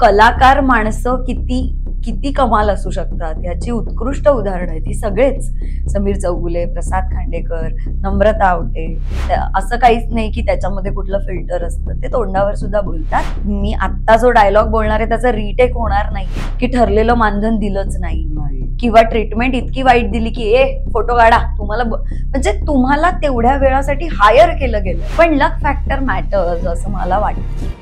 कलाकार माणसं किती किती कमाल असू शकतात याची उत्कृष्ट उदाहरणं आहेत ही सगळेच. समीर चौगुले, प्रसाद खांडेकर, नम्रता आवटे. असं काहीच नाही की त्याच्यामध्ये कुठलं फिल्टर असतं, ते तोंडावर सुद्धा बोलतात. मी आत्ता जो डायलॉग बोलणार आहे त्याचा रिटेक होणार नाही की ठरलेलं मानधन दिलंच नाही किंवा ट्रीटमेंट इतकी वाईट दिली की फोटो काढा तुम्हाला, म्हणजे तुम्हाला तेवढ्या वेळासाठी हायर केलं गेलं. पण लक फॅक्टर मॅटर्स असं मला वाटतं.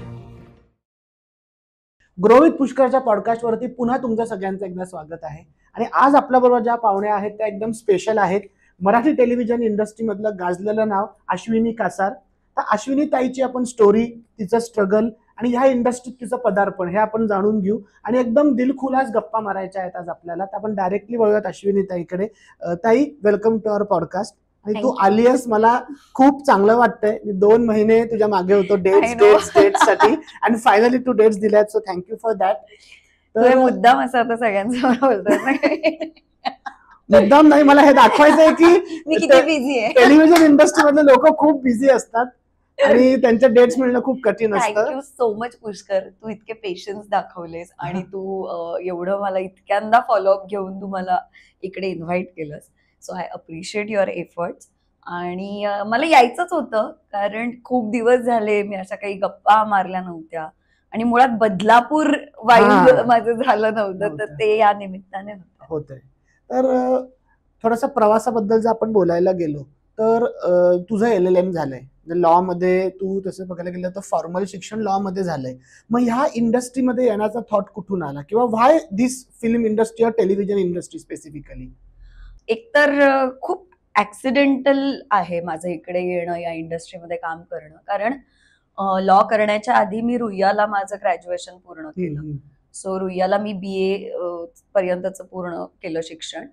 ग्रो विथ पुष्करच्या पॉडकास्टवरती पुन्हा तुमचं सगळ्यांचं एकदा स्वागत आहे. आणि आज आपल्याबरोबर ज्या पाहुण्या आहेत त्या एकदम स्पेशल आहेत. मराठी टेलिव्हिजन इंडस्ट्रीमधलं गाजलेलं नाव अश्विनी कासार. तर अश्विनी ताईची आपण स्टोरी, तिचं स्ट्रगल आणि ह्या इंडस्ट्रीत तिचं पदार्पण हे आपण जाणून घेऊ आणि एकदम दिलखुलास गप्पा मारायच्या आहेत आज आपल्याला. तर आपण डायरेक्टली वळूयात अश्विनी ताईकडे. ताई, वेलकम टू अवर पॉडकास्ट. आणि तू आली आहेस, मला खूप चांगलं वाटतंय. मी 2 महिने तुझ्या मागे होतो डेट्स साठी आणि फायनली तू डेट्स दिल्यात, सो थँक्यू फॉर दॅट. तर मुद्दाम असं आता सगळ्यांसमोर बोलतोय. मुद्दाम नाही, मला हे दाखवायचं आहे की मी किती बिझी आहे. टेलिव्हिजन इंडस्ट्री मधले लोक खूप बिझी असतात आणि त्यांच्या डेट्स मिळणं खूप कठीण असतं. थँक्यू सो मच पुष्कर, तू इतके पेशन्स दाखवलेस आणि तू एवढं मला इतक्यांदा फॉलोअप घेऊन तू मला इकडे इन्व्हाइट केलंस. So I appreciate your efforts. आणि मला यायचंच होतं कारण खूप दिवस झाले मी अशा काही गप्पा मारल्या नव्हत्या आणि मुळात बदलापूर वाईब माझं झालं नव्हतं, तर ते या निमित्ताने होतंय. तर थोडासा प्रवासाबद्दल जर आपण बोलायला गेलो तर तुझं LLM झालंय लॉ मध्ये, तू तसं बघायला गेलं तर फॉर्मल शिक्षण लॉ मध्ये झालंय. मग ह्या इंडस्ट्रीमध्ये येण्याचा थॉट कुठून आला किंवा व्हाय दिस फिल्म इंडस्ट्री और टेलिव्हिजन इंडस्ट्री स्पेसिफिकली? एकतर खूप ऍक्सिडेंटल आहे माझं इकडे येणं, या इंडस्ट्रीमध्ये काम करणं. कारण लॉ करण्याच्या आधी मी रुईयाला माझं ग्रॅज्युएशन पूर्ण केलं. सो रुईयाला मी BA पर्यंतचं पूर्ण केलं शिक्षण.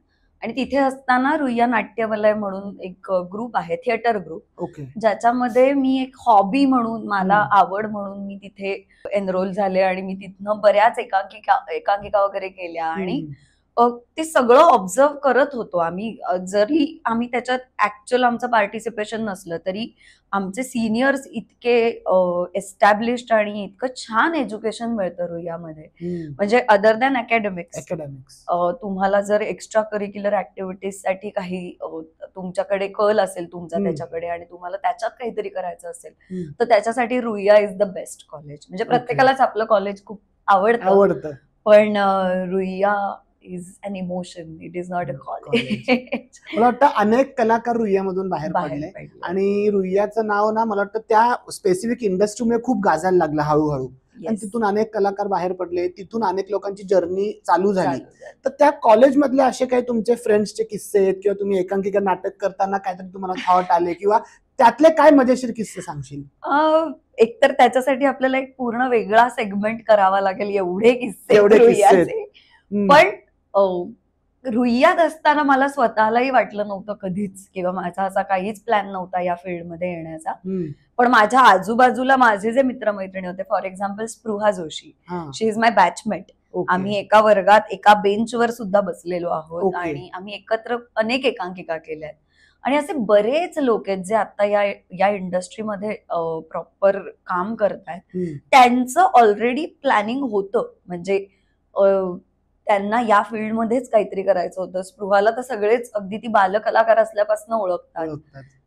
आणि तिथे असताना रुईया नाट्यमलय म्हणून एक ग्रुप आहे, थिएटर ग्रुप, ज्याच्यामध्ये मी एक हॉबी म्हणून, मला आवड म्हणून मी तिथे एनरोल झाले आणि मी तिथनं बऱ्याच एकांकिका वगैरे केल्या आणि ते सगळं ऑब्झर्व करत होतो आम्ही. जरी आम्ही त्याच्यात ऍक्च्युअल आमचं पार्टिसिपेशन नसलं तरी आमचे सिनियर्स इतके एस्टॅब्लिश्ड आणि इतकं छान एज्युकेशन मिळतं रुईयामध्ये. म्हणजे अदर दॅन अकॅडमिक्स तुम्हाला जर एक्स्ट्रा करिक्युलर ऍक्टिव्हिटीज साठी काही तुमच्याकडे कल असेल तुमचा त्याच्याकडे आणि तुम्हाला त्याच्यात काहीतरी करायचं असेल तर त्याच्यासाठी Ruia is the best college. म्हणजे प्रत्येकालाच आपलं कॉलेज खूप आवडतं, पण Ruia is an emotion, it is not a college. मला वाटतं अनेक कलाकार रुईयामधून बाहेर पडले आणि रुईयाचं नाव ना मला वाटतं त्या स्पेसिफिक इंडस्ट्रीमुळे खूप गाजायला लागलं हळूहळू. आणि तिथून अनेक कलाकार बाहेर पडले, तिथून अनेक लोकांची जर्नी चालू झाली. तर त्या कॉलेज मधले असे काही तुमचे फ्रेंड्सचे किस्से आहेत किंवा तुम्ही एकांकिका नाटक करताना काहीतरी तुम्हाला थॉट आले किंवा त्यातले काय मजेशीर किस्से सांगशील? एकतर त्याच्यासाठी आपल्याला एक पूर्ण वेगळा सेगमेंट करावा लागेल, एवढे किस्से. पण रुईयात असताना मला स्वतःलाही वाटलं नव्हतं कधीच किंवा माझा असा काहीच प्लॅन नव्हता या फील्डमध्ये येण्याचा. पण माझ्या आजूबाजूला माझे जे मित्रमैत्रिणी होते, for example Spruha Joshi, she is my batchmate. आम्ही एका वर्गात एका बेंचवर सुद्धा बसलेलो आहोत आणि आम्ही एकत्र अनेक एकांकिका केल्यात. आणि असे बरेच लोक आहेत जे आता या इंडस्ट्रीमध्ये प्रॉपर काम करतायत. त्यांचं ऑलरेडी प्लॅनिंग होतं, म्हणजे त्यांना या फील्डमध्येच काहीतरी करायचं होतं. स्पृहाला तर सगळेच अगदी ती बालकलाकार असल्यापासून ओळखतात.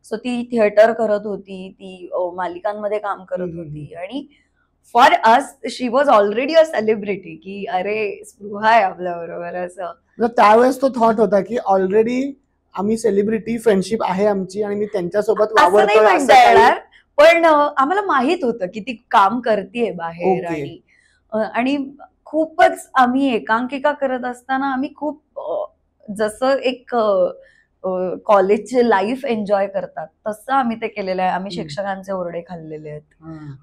सो ती थिएटर करत होती, ती मालिकांमध्ये काम करत होती आणि for us she was already a celebrity की अरे स्पृहा आहे आपल्या बरोबर. असं त्यावेळेस तो थॉट होता की ऑलरेडी आम्ही सेलिब्रिटी, फ्रेंडशिप आहे आमची आणि मी त्यांच्यासोबत वावरतोय, पण आम्हाला माहित होतं की ती काम करतेय बाहेर. आणि खूपच आम्ही एकांकिका करत असताना आम्ही खूप जसं एक कॉलेजचे लाईफ एन्जॉय करतात तसं आम्ही ते केलेलं आहे. आम्ही शिक्षकांचे ओरडे खाल्लेले आहेत.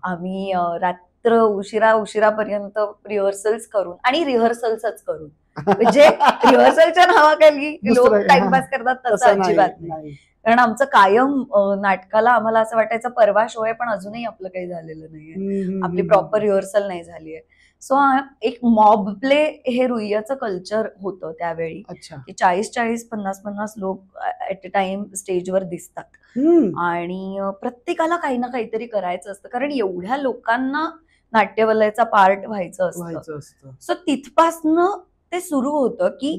आम्ही रात्र उशिरापर्यंत रिहर्सल्स करून आणि रिहर्सल्सच करून, म्हणजे रिहर्सलच्या नावाखाली लोक टाइमपास करतात तसं अजिबात नाही. कारण आमचं कायम नाटकाला आम्हाला असं वाटायचं परवा शो आहे पण अजूनही आपलं काही झालेलं नाहीये, आपली प्रॉपर रिहर्सल नाही झालीये. सो एक मॉब प्ले हे रुईयाचं कल्चर होतं त्यावेळी की 40-40, 50-50 लोक ऍट अ टाइम स्टेजवर दिसतात आणि प्रत्येकाला काही ना काहीतरी करायचं असतं. कारण एवढ्या लोकांना नाट्यवलयाचा पार्ट व्हायचं असतं. सो तिथपासनं ते सुरू होतं की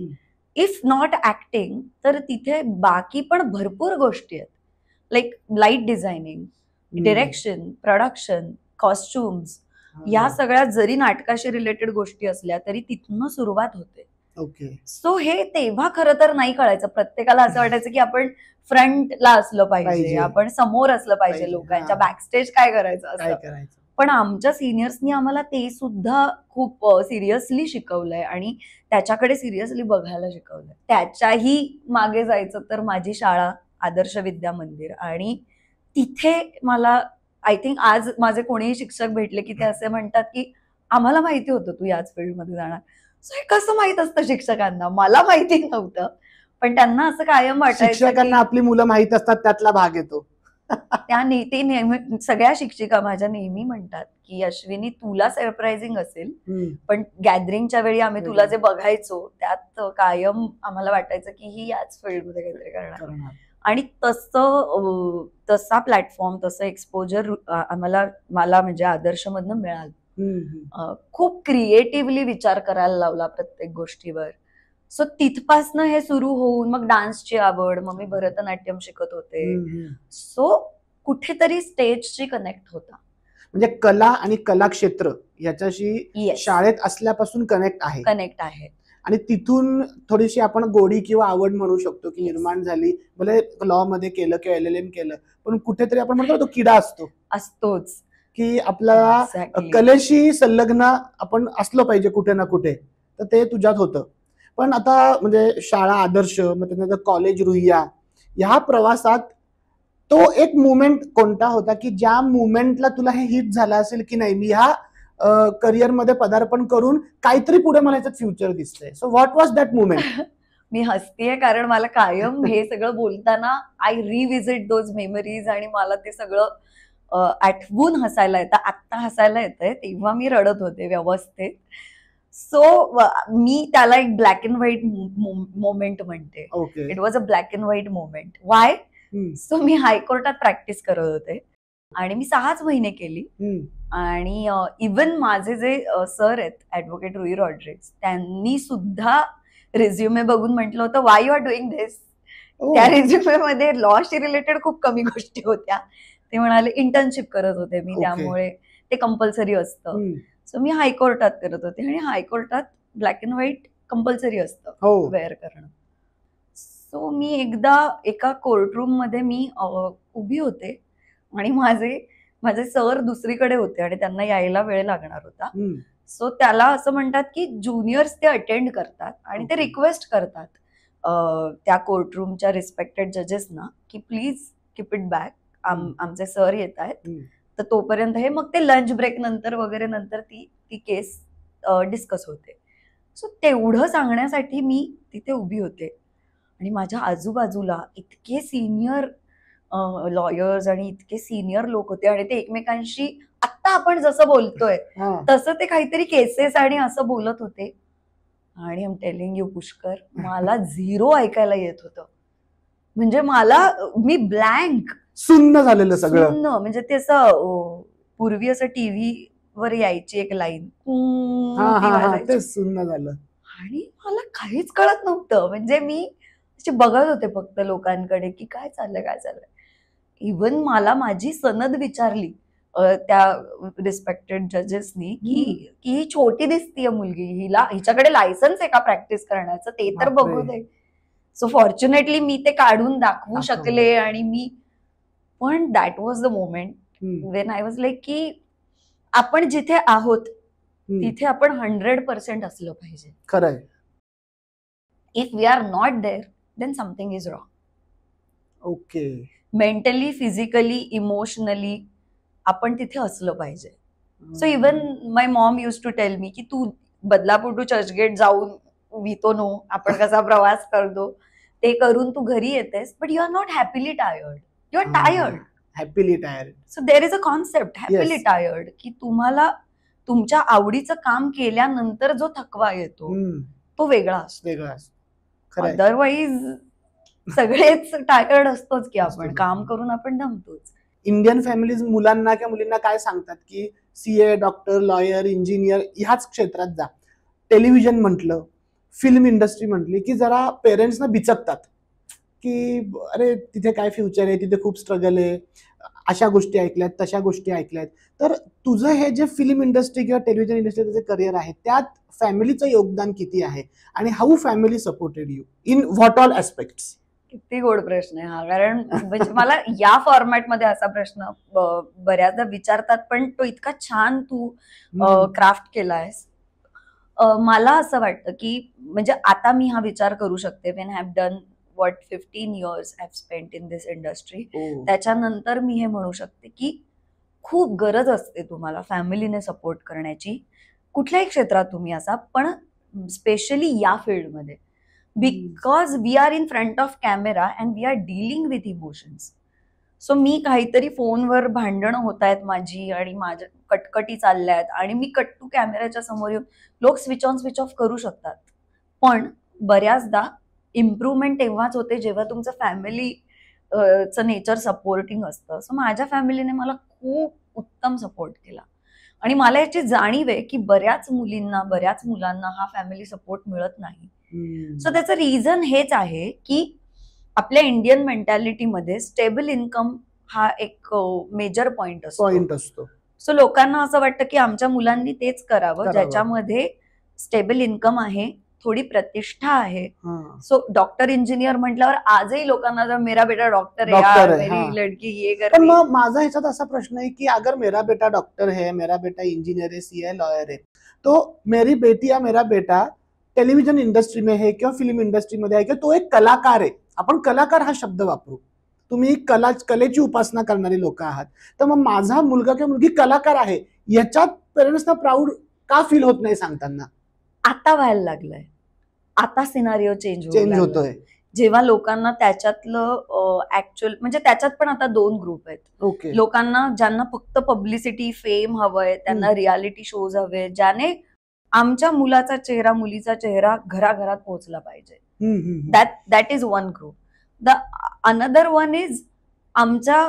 इफ नॉट ऍक्टिंग तर तिथे बाकी पण भरपूर गोष्टी आहेत, like light designing, direction, production, costumes, या सगळ्या जरी नाटकाशी रिलेटेड गोष्टी असल्या तरी तिथून सुरुवात होते. ओके. सो हे तेव्हा खरं तर नाही कळायचं. प्रत्येकाला असं वाटायचं की आपण फ्रंटला असलं पाहिजे, आपण समोर असलं पाहिजे, लोकांच्या बॅकस्टेज काय करायचं असं. पण आमच्या सिनियर्सनी आम्हाला ते सुद्धा खूप सिरियसली शिकवलंय आणि त्याच्याकडे सिरियसली बघायला शिकवलंय. त्याच्याही मागे जायचं तर माझी शाळा आदर्श विद्या मंदिर, आणि तिथे मला आय थिंक आज माझे कोणीही शिक्षक भेटले की ते असे म्हणतात की आम्हाला माहिती होतं तू याच फील्डमध्ये जाणार. सो हे कसं माहित असतं शिक्षकांना? मला माहिती नव्हतं, पण त्यांना असं कायम वाटायचं शिक्षकांना आपली मुलं माहित असतात, त्यातला भाग येतो. ते नेहमी सगळ्या शिक्षिका माझ्या नेहमी म्हणतात की अश्विनी तुला सरप्राइझिंग असेल, पण गॅदरिंगच्या वेळी आम्ही तुला जे बघायचो त्यात कायम आम्हाला वाटायचं की ही याच फील्डमध्ये काहीतरी करणार. आणि तसा प्लॅटफॉर्म, तसं एक्सपोजर मला म्हणजे आदर्शमधनं मिळालं. खूप क्रिएटिव्हली विचार करायला लावला प्रत्येक गोष्टीवर. सो तिथपासनं हे सुरू होऊन मग डान्सची आवड, मग मी भरतनाट्यम शिकत होते. सो कुठेतरी स्टेजशी कनेक्ट होता. म्हणजे कला आणि कला क्षेत्र याच्याशी शाळेत असल्यापासून कनेक्ट आहे. आणि तिथून थोडीशी आपण गोडी किंवा आवड म्हणू शकतो की निर्माण झाली. भले लॉ मध्ये केलं किंवा LLM केलं, पण कुठेतरी आपण म्हणतो तो किडा असतोच की आपल्याला कलेशी संलग्न आपण असलो पाहिजे कुठे ना कुठे. तर ते तुझ्यात होतं. पण आता म्हणजे शाळा आदर्श, मग त्यानंतर कॉलेज रुईया, ह्या प्रवासात तो एक मुवमेंट कोणता होता की ज्या मुवमेंटला तुला हे हिट झालं असेल की नाही, मी ह्या करिअर मध्ये पदार्पण करून काहीतरी पुढे मला याच्यात फ्युचर दिसतंय. So what was that movement? मी हसतेय कारण मला कायम हे सगळं बोलताना आय रिव्हिजिट दोज मेमरीज आणि मला ते सगळं आठवून हसायला येतं. आत्ता हसायला येतंय, तेव्हा मी रडत होते व्यवस्थित. सो मी त्याला एक ब्लॅक अँड व्हाईट मोमेंट म्हणते. It was a black and white moment. Why? So मी हायकोर्टात प्रॅक्टिस करत होते आणि मी 6च महिने केली. आणि इवन माझे जे सर आहेत ऍडव्होकेट रुई रॉड्रिग्स, त्यांनी सुद्धा रिझ्युमे बघून म्हटलं होतं वाय यू आर डुईंग दिस. त्या रिझ्युमे मध्ये लॉशी रिलेटेड खूप कमी गोष्टी होत्या. ते म्हणाले इंटर्नशिप करत होते मी, त्यामुळे ते कंपल्सरी असतं. सो मी हायकोर्टात करत होते आणि हायकोर्टात ब्लॅक अँड व्हाईट कंपल्सरी असतं वेअर करणं. सो मी एकदा एका कोर्टरूम मध्ये मी उभी होते आणि माझे सर दुसरीकडे होते आणि त्यांना यायला वेळ लागणार होता. सो त्याला असं म्हणतात की ज्युनियर्स ते अटेंड करतात आणि ते रिक्वेस्ट करतात त्या कोर्टरूमच्या रिस्पेक्टेड जजेसना की प्लीज कीप इट बॅक, आमचे सर येत आहेत, तर तोपर्यंत हे. मग ते लंच ब्रेक नंतर वगैरे नंतर ती केस डिस्कस होते. सो तेवढं सांगण्यासाठी मी तिथे उभी होते आणि माझ्या आजूबाजूला इतके सिनियर लॉयर्स आणि इतके सिनियर लोक होते आणि ते एकमेकांशी आत्ता आपण जसं बोलतोय तसं ते काहीतरी केसेस आणि असं बोलत होते. आणि I am telling you Pushkar, मला 0 ऐकायला येत होतं. म्हणजे मी ब्लँक, सुन्न झालेलं सगळं. सुन्न म्हणजे ते असं पूर्वी असं टीव्ही वर यायची एक लाईन, ते सुन्न झालं आणि मला काहीच कळत नव्हतं. म्हणजे मी बघत होते फक्त लोकांकडे की काय चाललंय. इव्हन मला माझी सनद विचारली त्या रिस्पेक्टेड जजेसनी की ही छोटी दिसतीये मुलगी, हिच्याकडे लायसन्स आहे का प्रॅक्टिस करण्याचं, ते तर बघू दे. सो फॉर्च्युनेटली मी ते काढून दाखवू शकले. आणि पण that was the moment when I was like की आपण जिथे आहोत तिथे आपण 100% असलं पाहिजे. खरंय. If we are not there then something is wrong. Okay. Mentally, physically, emotionally आपण तिथे असलं पाहिजे. So even my mom use to tell me की तू बदलापूर टू चर्चगेट जाऊन वितो नो, आपण कसा प्रवास करतो ते करून तू घरी येतेस, but you are not happily tired, you are tired. Happily tired. So there is a concept happily tired की तुम्हाला तुमच्या आवडीचं काम केल्यानंतर जो थकवा येतो तो वेगळा असतो. अदरवाईज सगळेच टायर्ड असतोच की आपण काम करून आपण दमतोच. इंडियन फॅमिलीज मुलांना किंवा मुलींना काय सांगतात की CA, डॉक्टर, लॉयर, इंजिनियर ह्याच क्षेत्रात जा. टेलिव्हिजन म्हटलं, फिल्म इंडस्ट्री म्हटली की जरा पेरेंट्सना बिचकतात की अरे तिथे काय फ्युचर आहे, तिथे खूप स्ट्रगल आहे, अशा गोष्टी ऐकल्यात, तशा गोष्टी ऐकल्यात. तर तुझं हे जे फिल्म इंडस्ट्री किंवा टेलिव्हिजन इंडस्ट्रीचं जे करिअर आहे त्यात फॅमिलीचं योगदान किती आहे आणि how family supported you in what all aspects? किती गोड प्रश्न आहे हा. कारण म्हणजे मला या फॉर्मॅटमध्ये असा प्रश्न बऱ्याचदा विचारतात, पण तो इतका छान तू क्राफ्ट केलायस. मला असं वाटतं की म्हणजे आता मी हा विचार करू शकते, when I have done what 15 years I have spent in this industry, त्याच्यानंतर मी हे म्हणू शकते की खूप गरज असते तुम्हाला फॅमिलीने सपोर्ट करण्याची, कुठल्याही क्षेत्रात तुम्ही असा, पण स्पेशली या फील्डमध्ये, because we are in front of camera and we are dealing with emotions. So मी काहीतरी फोनवर भांडणं होत आहेत माझी आणि माझ्या कटकटी चालल्यात आणि मी कट टू कॅमेऱ्याच्या समोर येऊन, लोक स्विच ऑन स्विच ऑफ करू शकतात, पण बऱ्याचदा इम्प्रूव्हमेंट तेव्हाच होते जेव्हा तुमचं फॅमिली चं नेचर सपोर्टिंग असतं. सो माझ्या फॅमिलीने मला खूप उत्तम सपोर्ट केला आणि मला याची जाणीव आहे की बऱ्याच मुलींना, बऱ्याच मुलांना हा फॅमिली सपोर्ट मिळत नाही. सो त्याचं रिझन हेच आहे की आपल्या इंडियन मेंटॅलिटीमध्ये स्टेबल इन्कम हा एक मेजर पॉइंट असतो. सो लोकांना असं वाटतं की आमच्या मुलांनी तेच करावं ज्याच्यामध्ये स्टेबल इन्कम आहे, थोडी प्रतिष्ठा आहे. सो डॉक्टर, इंजिनियर म्हटल्यावर आजही लोकांना जर मेरा बेटा डॉक्टर है, मेरी लड़की ये कर. पण मग माझा ह्याच्यात असा प्रश्न आहे की अगर मेरा बेटा डॉक्टर है, मेरा बेटा इंजीनियर है, CA लॉयर है, तो मेरी बेटी या मेरा बेटा टेलिव्हिजन इंडस्ट्री में है किंवा फिल्म इंडस्ट्री मध्ये आहे किंवा तो एक कलाकार आहे, आपण कलाकार हा शब्द वापरू, तुम्ही कलेची उपासना करणारी लोक आहात, तर मग माझा मुलगा किंवा मुलगी कलाकार आहे याच्यात पेरेंट्सना प्राऊड का फील होत नाही सांगताना? आता व्हायला लागलंय, आता सिनारिओ चेंज होतोय, जेव्हा लोकांना त्याच्यातलं ऍक्च्युअल, म्हणजे त्याच्यात पण आता 2 ग्रुप आहेत. लोकांना ज्यांना फक्त पब्लिसिटी, फेम हवंय, त्यांना रियालिटी शोज हवे, ज्याने आमच्या मुलाचा चेहरा, मुलीचा चेहरा घराघरात पोहोचला पाहिजे. That is one group. The another one is आमच्या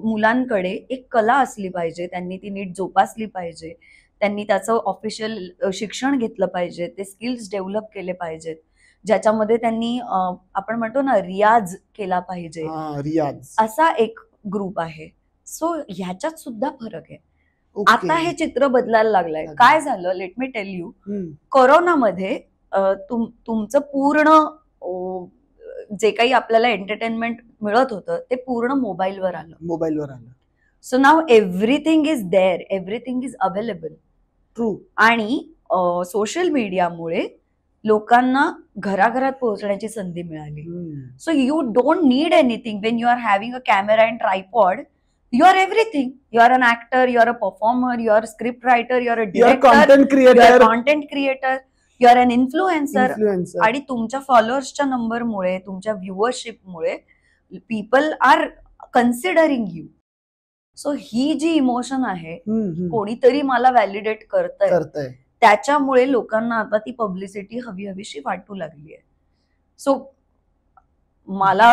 मुलांकडे एक कला असली पाहिजे, त्यांनी ती नीट जोपासली पाहिजे, त्यांनी त्याचं ऑफिशियल शिक्षण घेतलं पाहिजे, ते स्किल्स डेव्हलप केले पाहिजेत, ज्याच्यामध्ये त्यांनी आपण म्हणतो ना रियाज केला पाहिजे, असा एक ग्रुप आहे. सो ह्याच्यात सुद्धा फरक आहे. आता हे चित्र बदलायला लागलंय. काय झालं, लेट मी टेल यू, कोरोनामध्ये तुमचं पूर्ण जे काही आपल्याला एंटरटेनमेंट मिळत होतं ते पूर्ण मोबाईलवर आलं. So now everything is there, everything is available. True. आणि सोशल मीडियामुळे लोकांना घराघरात पोहोचण्याची संधी मिळाली. So you don't need anything when you are having a camera and tripod. You are everything. You are an actor, you are a performer, you are a script writer, you are a director, you are a content creator, you are an influencer. आणि तुमच्या फॉलोअर्सच्या नंबरमुळे, तुमच्या व्ह्युअरशिपमुळे people are considering you. So ही जी emotion आहे, कोणीतरी मला व्हॅलिडेट करतंय, त्याच्यामुळे लोकांना आता ती पब्लिसिटी हवी हवीशी वाटू लागली आहे. सो मला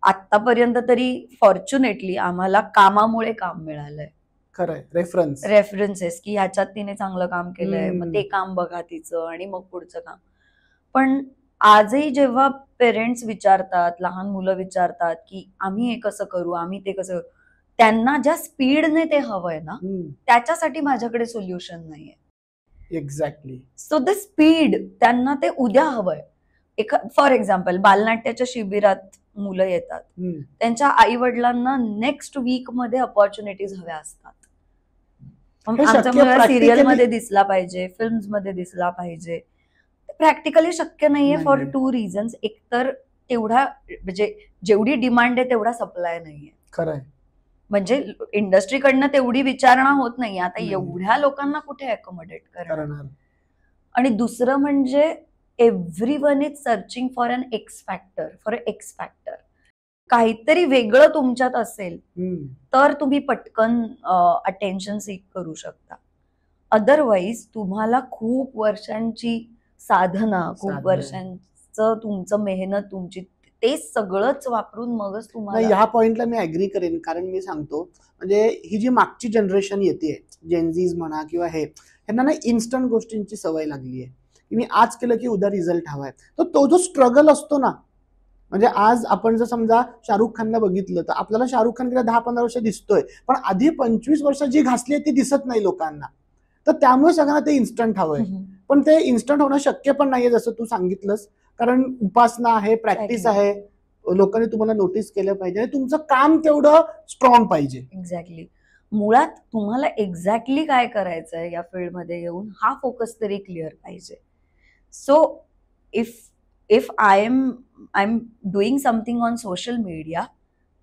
आतापर्यंत तरी फॉर्च्युनेटली आम्हाला कामामुळे काम मिळालंय. खरंय, रेफरन्सेस की ह्याच्यात तिने चांगलं काम केलंय, मग ते काम बघा तिचं आणि मग पुढचं काम. पण आजही जेव्हा पेरेंट्स विचारतात, लहान मुलं विचारतात की आम्ही हे कसं करू, आम्ही ते कसं, त्यांना ज्या स्पीडने ते हवंय ना, त्याच्यासाठी माझ्याकडे सोल्युशन नाहीये. एक्झॅक्टली. सो द स्पीड, त्यांना ते उद्या हवंय. फॉर एक्झाम्पल, बालनाट्याच्या शिबिरात मुलं येतात, त्यांच्या आई वडिलांना नेक्स्ट वीक मध्ये अपॉर्च्युनिटीज हव्या असतात. आमचा मुलगा सिरियल मध्ये दिसला पाहिजे, फिल्म्स मध्ये दिसला पाहिजे. प्रॅक्टिकली शक्य नाहीये फॉर 2 reasons. एक तर तेवढा, म्हणजे जेवढी डिमांड आहे तेवढा सप्लाय नाहीये. खरंय. म्हणजे इंडस्ट्रीकडनं तेवढी विचारणा होत नाहीये. आता एवढ्या लोकांना कुठे अकोमोडेट करणार. आणि दुसरं म्हणजे everyone is searching for an X factor. काहीतरी वेगळं तुमच्यात असेल तर तुम्ही पटकन अटेन्शन सीक करू शकता. अदरवाईज तुम्हाला खूप वर्षांची साधना, खूप वर्षांचं तुमचं मेहनत, तुमची ते सगळंच वापरून मगच नाही, तुम्हाला. ह्या पॉइंटला मी ऍग्री करेन, कारण मी सांगतो म्हणजे ही जी मागची जनरेशन येते, जेनझीज म्हणा किंवा ह्यांना ना इन्स्टंट गोष्टींची सवय लागली आहे की मी आज केलं की उद्या रिझल्ट हवाय. तर तो जो स्ट्रगल असतो ना, म्हणजे आज आपण जर समजा शाहरुख खानला बघितलं तर आपल्याला शाहरुख खान गेल्या 10-15 वर्ष दिसतोय, पण आधी 25 वर्ष जी घासली आहे ती दिसत नाही लोकांना. तर त्यामुळे सगळ्यांना ते इन्स्टंट हवंय, पण ते इन्स्टंट होणं शक्य पण नाहीये जसं तू सांगितलंस, कारण उपासना आहे, प्रॅक्टिस आहे, लोकांनी तुम्हाला नोटीस केलं पाहिजे आणि तुमचं काम तेवढं स्ट्रॉंग पाहिजे. एक्झॅक्टली. मुळात तुम्हाला एक्झॅक्टली काय करायचंय या फील्डमध्ये येऊन हा फोकस तरी क्लिअर पाहिजे. So if I am doing something on social media,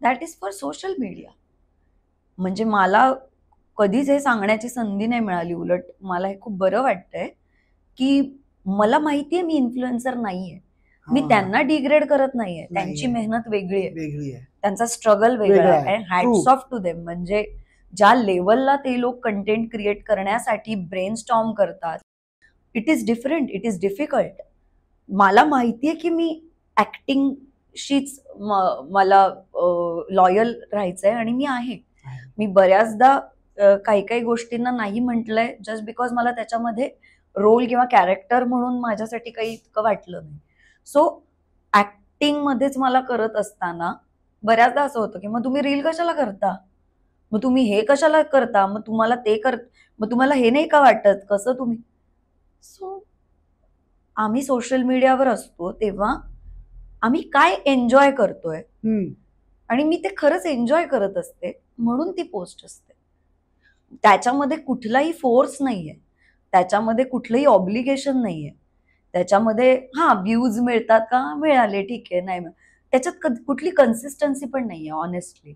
that is for social media. म्हणजे मला कधीच हे सांगण्याची संधी नाही मिळाली. उलट मला हे खूप बरं वाटतंय की मला माहितीये मी इन्फ्लुएन्सर नाहीये. मी त्यांना डिग्रेड करत नाहीये. त्यांची मेहनत वेगळी आहे, त्यांचा स्ट्रगल वेगळा आहे. Hats off to them. म्हणजे ज्या लेवलला ते लोक कंटेंट क्रिएट करण्यासाठी ब्रेनस्टॉर्म करतात, it is different, it is difficult. मला माहितीये की मी ऍक्टिंगशीच मला लॉयल राहायचंय आणि मी आहे. मी बऱ्याचदा काही काही गोष्टींना नाही म्हटलंय जस्ट बिकॉज मला त्याच्यामध्ये रोल किंवा कॅरेक्टर म्हणून माझ्यासाठी काही इतकं वाटलं नाही. सो ऍक्टिंग मध्येच मला करत असताना बऱ्याचदा असं होतं की मग तुम्ही रील कशाला करता, मग तुम्ही हे कशाला करता, मग तुम्हाला ते मग तुम्हाला हे नाही का वाटत, कसं तुम्ही. सो आम्ही सोशल मीडियावर असतो तेव्हा आम्ही काय एन्जॉय करतोय, आणि मी ते खरंच एन्जॉय करत असते म्हणून ती पोस्ट असते. त्याच्यामध्ये कुठलाही फोर्स नाहीये, त्याच्यामध्ये कुठलंही ऑब्लिगेशन नाहीये, त्याच्यामध्ये व्ह्यूज मिळतात का, मिळाले ठीक आहे, नाही त्याच्यात कुठली कन्सिस्टन्सी पण नाहीये ऑनेस्टली.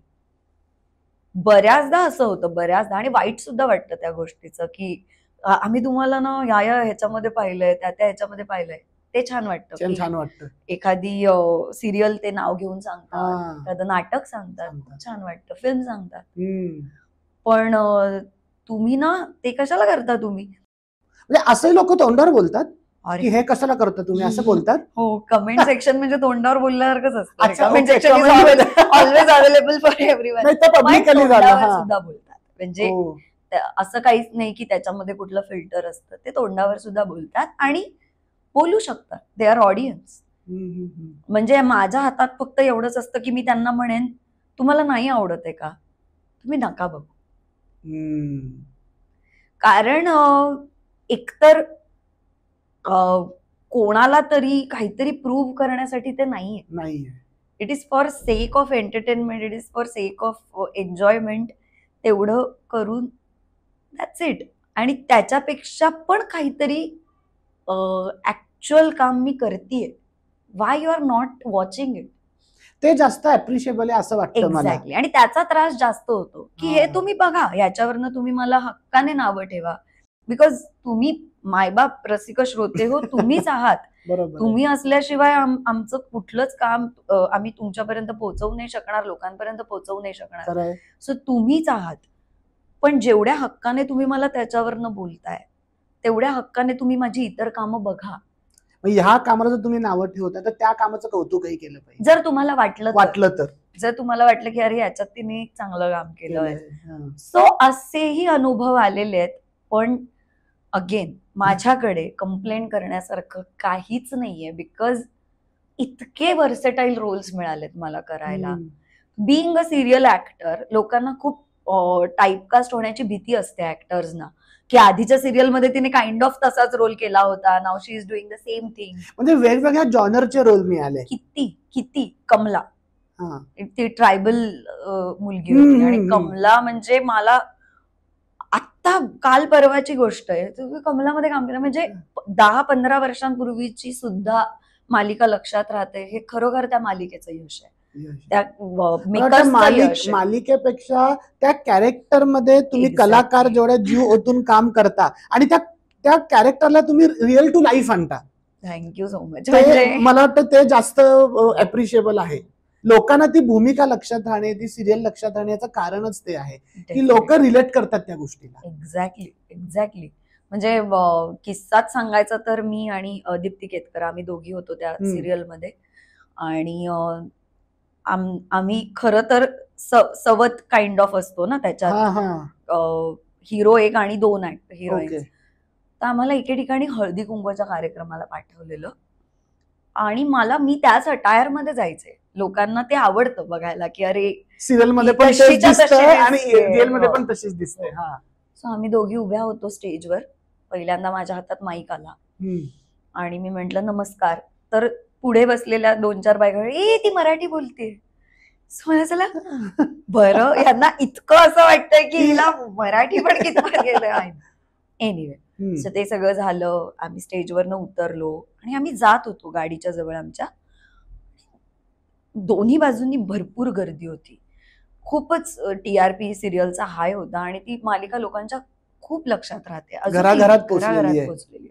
बऱ्याचदा असं होतं, बऱ्याचदा, आणि वाईट सुद्धा वाटतं त्या गोष्टीचं की आम्ही तुम्हाला ना या ह्याच्यामध्ये पाहिलंय, त्या ह्याच्यामध्ये पाहिलंय. ते छान वाटतं, छान वाटतं. एखादी सिरियल ते नाव घेऊन सांगतात, एखादं नाटक सांगतात, छान वाटतं, फिल्म सांगतात. पण तुम्ही ना ते कशाला करता तुम्ही, म्हणजे असे लोक तोंडावर बोलतात की हे कशाला करता तुम्ही, असं बोलतात. हो, कमेंट सेक्शन म्हणजे तोंडावर बोलल्यासारखंच असतं. Comment section is always available for everyone. सुद्धा बोलतात. म्हणजे असं काहीच नाही की त्याच्यामध्ये कुठलं फिल्टर असतं. ते तोंडावर सुद्धा बोलतात आणि बोलू शकतात. They are audience. म्हणजे माझ्या हातात फक्त एवढंच असतं की मी त्यांना म्हणेन तुम्हाला नाही आवडत आहे का, तुम्ही नका बघू. कारण एकतर कोणाला तरी काहीतरी प्रूव्ह करण्यासाठी ते नाहीये. It is for sake of entertainment, it is for sake of enjoyment. तेवढं करून दॅट्स इट. आणि त्याच्यापेक्षा पण काहीतरी ऍक्च्युअल काम मी करतेय. Why you are not watching it, ते जास्त अप्रिशिएबल आहे असं वाटतं मला. एक्झॅक्टली. आणि त्याचा त्रास जास्त होतो की हे तुम्ही बघा, याच्यावरनं तुम्ही मला हक्काने नावं ठेवा, बिकॉज तुम्ही मायबाप रसिक श्रोते हो, तुम्हीच आहात. तुम्ही असल्याशिवाय आमचं कुठलंच काम आम्ही तुमच्यापर्यंत पोहोचवू नाही शकणार, लोकांपर्यंत पोहोचवू नाही शकणार. सो तुम्हीच आहात. पण जेवढ्या हक्काने तुम्ही मला त्याच्यावरनं बोलताय, तेवढ्या हक्काने तुम्ही माझी इतर कामं बघा. ह्या कामाला जर तुम्ही नावं ठेवता तर त्या कामाचं कौतुकही केलं पाहिजे, जर तुम्हाला वाटलं तर. जर तुम्हाला वाटलं की अरे याच्यात तिने चांगलं काम केलंय. सो असेही अनुभव आलेले आहेत. पण अगेन माझ्याकडे कंप्लेंट करण्यासारखं काहीच नाहीये, बिकॉज इतके व्हर्सेटाईल रोल्स मिळालेत मला करायला. बिईंग अ सिरियल ऍक्टर, लोकांना खूप टाइपकास्ट होण्याची भीती असते ऍक्टर्सना, की आधीच्या सिरियल मध्ये तिने काइंड ऑफ तसाच रोल केला होता, now she is doing the same thing. म्हणजे वेगवेगळ्या जॉनरचे रोल मिळाले. किती कमला, ती ट्रायबल मुलगी होती, आणि कमला म्हणजे मला आत्ता काल परवाची गोष्ट आहे, तुम्ही कमलामध्ये काम केलं म्हणजे 10-15 वर्षांपूर्वीची सुद्धा मालिका लक्षात राहते. हे खरोखर त्या मालिकेचं यश आहे. मालिकेपेक्षा त्या कॅरेक्टर मध्ये तुम्ही कलाकार जेवढ्या जीव ओतून काम करता आणि त्या कॅरेक्टरला तुम्ही रिअल टू लाईफ आणता. Thank you so much. मला वाटतं ते जास्त अप्रिशिएबल आहे. लोकांना ती भूमिका लक्षात राहणे, ती सिरियल लक्षात राहणे याचं कारणच ते आहे की लोक रिलेट करतात त्या गोष्टीला. एक्झॅक्टली. म्हणजे किस्साच सांगायचा तर मी आणि दीप्ती केतकर आम्ही दोघी होतो त्या सिरियलमध्ये. आणि आम्ही खरं तर सवत काइंड ऑफ असतो ना त्याच्यात, हिरो एक आणि 2 हिरोईन्स. तर आम्हाला एके ठिकाणी हळदी कुंकवाच्या कार्यक्रमाला पाठवलेलं आणि मी त्याच अटायर मध्ये जायचे. लोकांना ते आवडतं बघायला की अरे सिरियल मध्ये पण आणि रिअल मध्ये पण तशीच दिसते. सो आम्ही दोघी उभ्या होतो स्टेजवर. पहिल्यांदा माझ्या हातात माईक आला आणि मी म्हंटल नमस्कार. तर पुढे बसलेल्या 2-4 बायका, ए ती मराठी बोलते. सो मला चला बरं, यांना इतकं असं वाटतंय की हिला मराठी पण कितपत गेलं. एनिवे, सो ते सगळं झालं. आम्ही स्टेजवरनं उतरलो आणि आम्ही जात होतो गाडीच्या जवळ आमच्या. दोन्ही बाजूंनी भरपूर गर्दी होती. खूपच TRP सिरियलचा हाय होता आणि ती मालिका लोकांच्या खूप लक्षात राहते, घराघरात पोहोचलेली.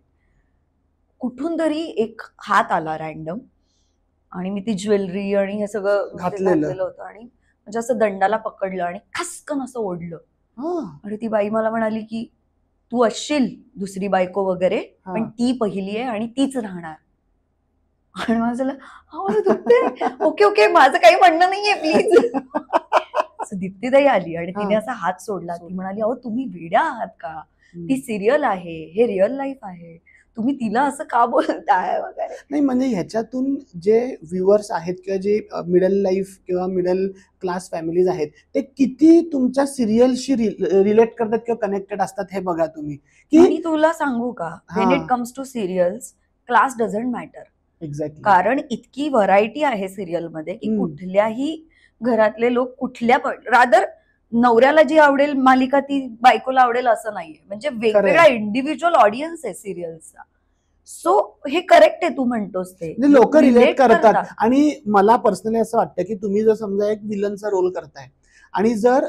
कुठून तरी एक हात आला रॅन्डम आणि मी ती ज्वेलरी आणि हे सगळं घातलेलं होतं आणि म्हणजे असं दंडाला पकडलं आणि खसकन असं ओढलं. आणि ती बाई मला म्हणाली की तू असशील दुसरी बायको वगैरे, पण ती पहिली आहे आणि तीच राहणार. आणि माझं ओके ओके, माझं काही म्हणणं नाहीये प्लीज. दीप्तीताई आली आणि तिने असा हात सोडला. ती म्हणाली अहो तुम्ही वेड्या आहात का, ती सिरियल आहे, हे रिअल लाईफ आहे, तुम्ही तिला असं का बोलताय वगैरे. नाही म्हणजे ह्याच्यातून जे व्ह्युअर्स आहेत किंवा जे मिडल लाईफ किंवा मिडल क्लास फॅमिलीज आहेत ते किती तुमच्या सिरियलशी रिलेट करतात किंवा कनेक्टेड असतात हे बघा तुम्ही. की मी तुला सांगू का, when it comes to serials class doesn't matter. Exactly. कारण इतकी व्हरायटी आहे सिरियल मध्ये की कुठल्याही घरातले लोक कुठल्या रादर नवऱ्याला जी आवडेल मालिका ती बायकोला आवडेल असं नाहीये. म्हणजे वेगवेगळा इंडिव्हिज्युअल ऑडियन्स आहे सिरियलचा. सो हे करेक्ट आहे तू म्हणतोस ते, लोक रिलेट करतात. आणि मला पर्सनली असं वाटतं की तुम्ही जर समजा एक विलनचा रोल करताय आणि जर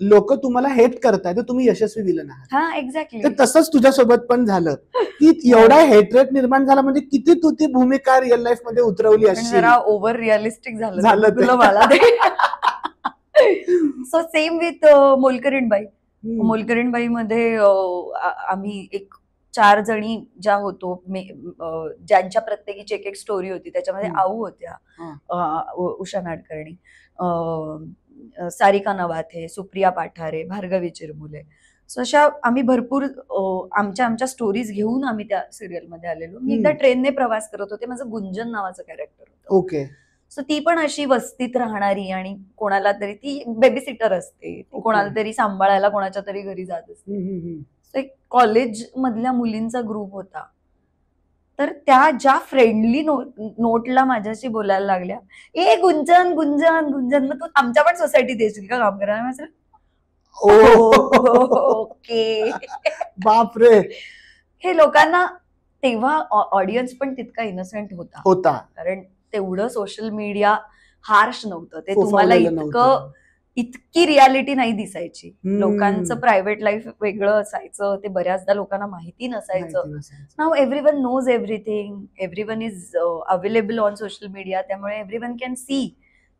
लोक तुम्हाला हेट करताय तर तुम्ही यशस्वी विलन आहात. हा एक्झॅक्टली. तर तसंच तुझ्यासोबत पण झालं की एवढा हेटरेट निर्माण झाला म्हणजे किती तू ती भूमिका रिअल लाईफ मध्ये उतरवली अशी. जरा ओव्हर रिअलिस्टिक झालं मला. So same with Molkarinbai. Molkarinbai मध्ये आम्ही एक 4 जणी ज्या होतो, ज्यांच्या प्रत्येकीची एक स्टोरी होती. त्याच्यामध्ये आऊ होत्या, उषा नाडकर्णी, सारिका नवाथे, सुप्रिया पाठारे, भार्गवी चिरमुले. सो अशा आम्ही भरपूर आमच्या स्टोरीज घेऊन आम्ही त्या सिरियल मध्ये आलेलो. मी एकदा ट्रेनने प्रवास करत होते, माझं गुंजन नावाचं कॅरेक्टर होतं. ओके. सो ती पण अशी वस्तीत राहणारी आणि कोणाला तरी ती बेबी सिटर असते, कोणाला तरी सांभाळायला कोणाच्या तरी घरी जात असते. सो एक कॉलेज मधल्या मुलींचा ग्रुप होता. तर त्या ज्या फ्रेंडली नोटला माझ्याशी बोलायला लागल्या, ए गुंजन गुंजन गुंजन, मग तू आमच्या पण सोसायटीत येशील का काम करायला. ओके. बापरे. हे लोकांना तेव्हा ऑडियन्स पण तितका इनोसेंट होता. कारण तेवढं सोशल मीडिया हार्श नव्हतं. ते तुम्हाला इतकी रियालिटी नाही दिसायची. लोकांचं प्रायव्हेट लाईफ वेगळं असायचं, ते बऱ्याचदा लोकांना माहिती नसायचं. Now everyone knows everything, everyone is available on social media. त्यामुळे एव्हरीवन कॅन सी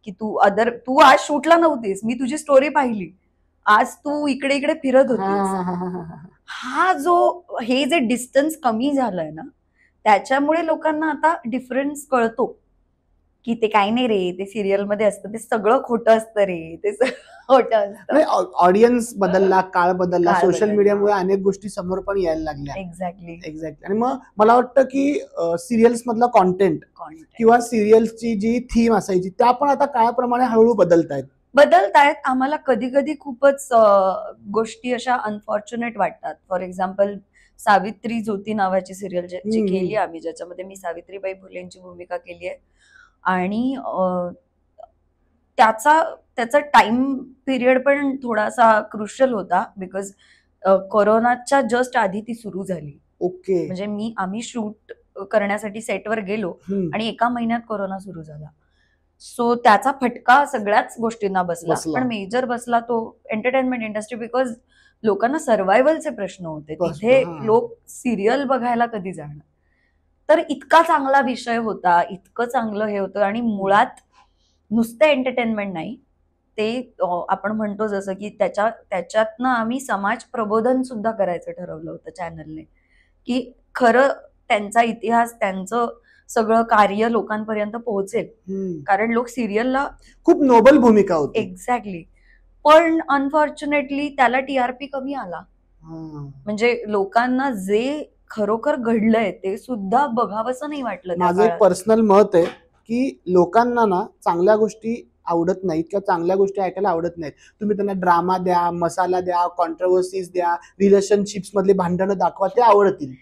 की तू आज शूटला नव्हतीस, मी तुझी स्टोरी पाहिली, आज तू इकडे इकडे फिरत होतीस. हे जे डिस्टन्स कमी झालंय ना, त्याच्यामुळे लोकांना आता डिफरन्स कळतो की ते काही नाही रे, ते सिरियल मध्ये असतं, ते सगळं खोटं असतं रे, ते खोटं असतं. ऑडियन्स बदलला, काळ बदलला, सोशल मीडियामुळे अनेक गोष्टी समोर पण यायला लागल्या. एक्झॅक्टली. आणि मग मला वाटतं की सिरियल्स मधला कॉन्टेंट किंवा सिरियल्सची जी थीम असायची त्या पण आता काळाप्रमाणे हळूहळू बदलतायत. आम्हाला कधी कधी खूपच गोष्टी अशा अनफॉर्च्युनेट वाटतात. फॉर एक्झाम्पल सावित्री ज्योती नावाची सिरियल जी केली आम्ही, ज्याच्यामध्ये मी सावित्रीबाई फुलेंची भूमिका केली आहे. आणि त्याचा टाइम पिरियड पण थोडासा क्रुशियल होता, बिकॉज कोरोनाच्या जस्ट आधी ती सुरू झाली. ओके. म्हणजे आम्ही शूट करण्यासाठी सेटवर गेलो आणि 1 महिन्यात कोरोना सुरू झाला. सो त्याचा फटका सगळ्याच गोष्टींना बसला. पण मेजर बसला तो एंटरटेनमेंट इंडस्ट्री, बिकॉज लोकांना सर्व्हायव्हलचे प्रश्न होते. तिथे लोक सिरियल बघायला कधी जाणार. तर इतका चांगला विषय होता, इतकं चांगलं हे होतं. आणि मुळात नुसतं एंटरटेनमेंट नाही, ते आपण म्हणतो जसं की त्याच्यातनं आम्ही समाज प्रबोधन सुद्धा करायचं ठरवलं होतं चॅनलने, की खरं त्यांचा इतिहास, त्यांचं सगळं कार्य लोकांपर्यंत पोहोचेल, कारण लोक सिरियलला खूप नोबल भूमिका होती. एक्झॅक्टली. पण अनफॉर्च्युनेटली त्याला टीआरपी कमी आला. म्हणजे लोकांना जे खरोखर घडलंय ते सुद्धा बघावंसं नाही वाटलं. माझं एक पर्सनल मत आहे की लोकांना ना चांगल्या गोष्टी आवडत नाहीत किंवा चांगल्या गोष्टी ऐकायला आवडत नाहीत. तुम्ही त्यांना ड्रामा द्या, मसाला द्या, कॉन्ट्रोवर्सीज द्या, रिलेशनशिप्स मधले भांडणं दाखवा, ते आवडतील.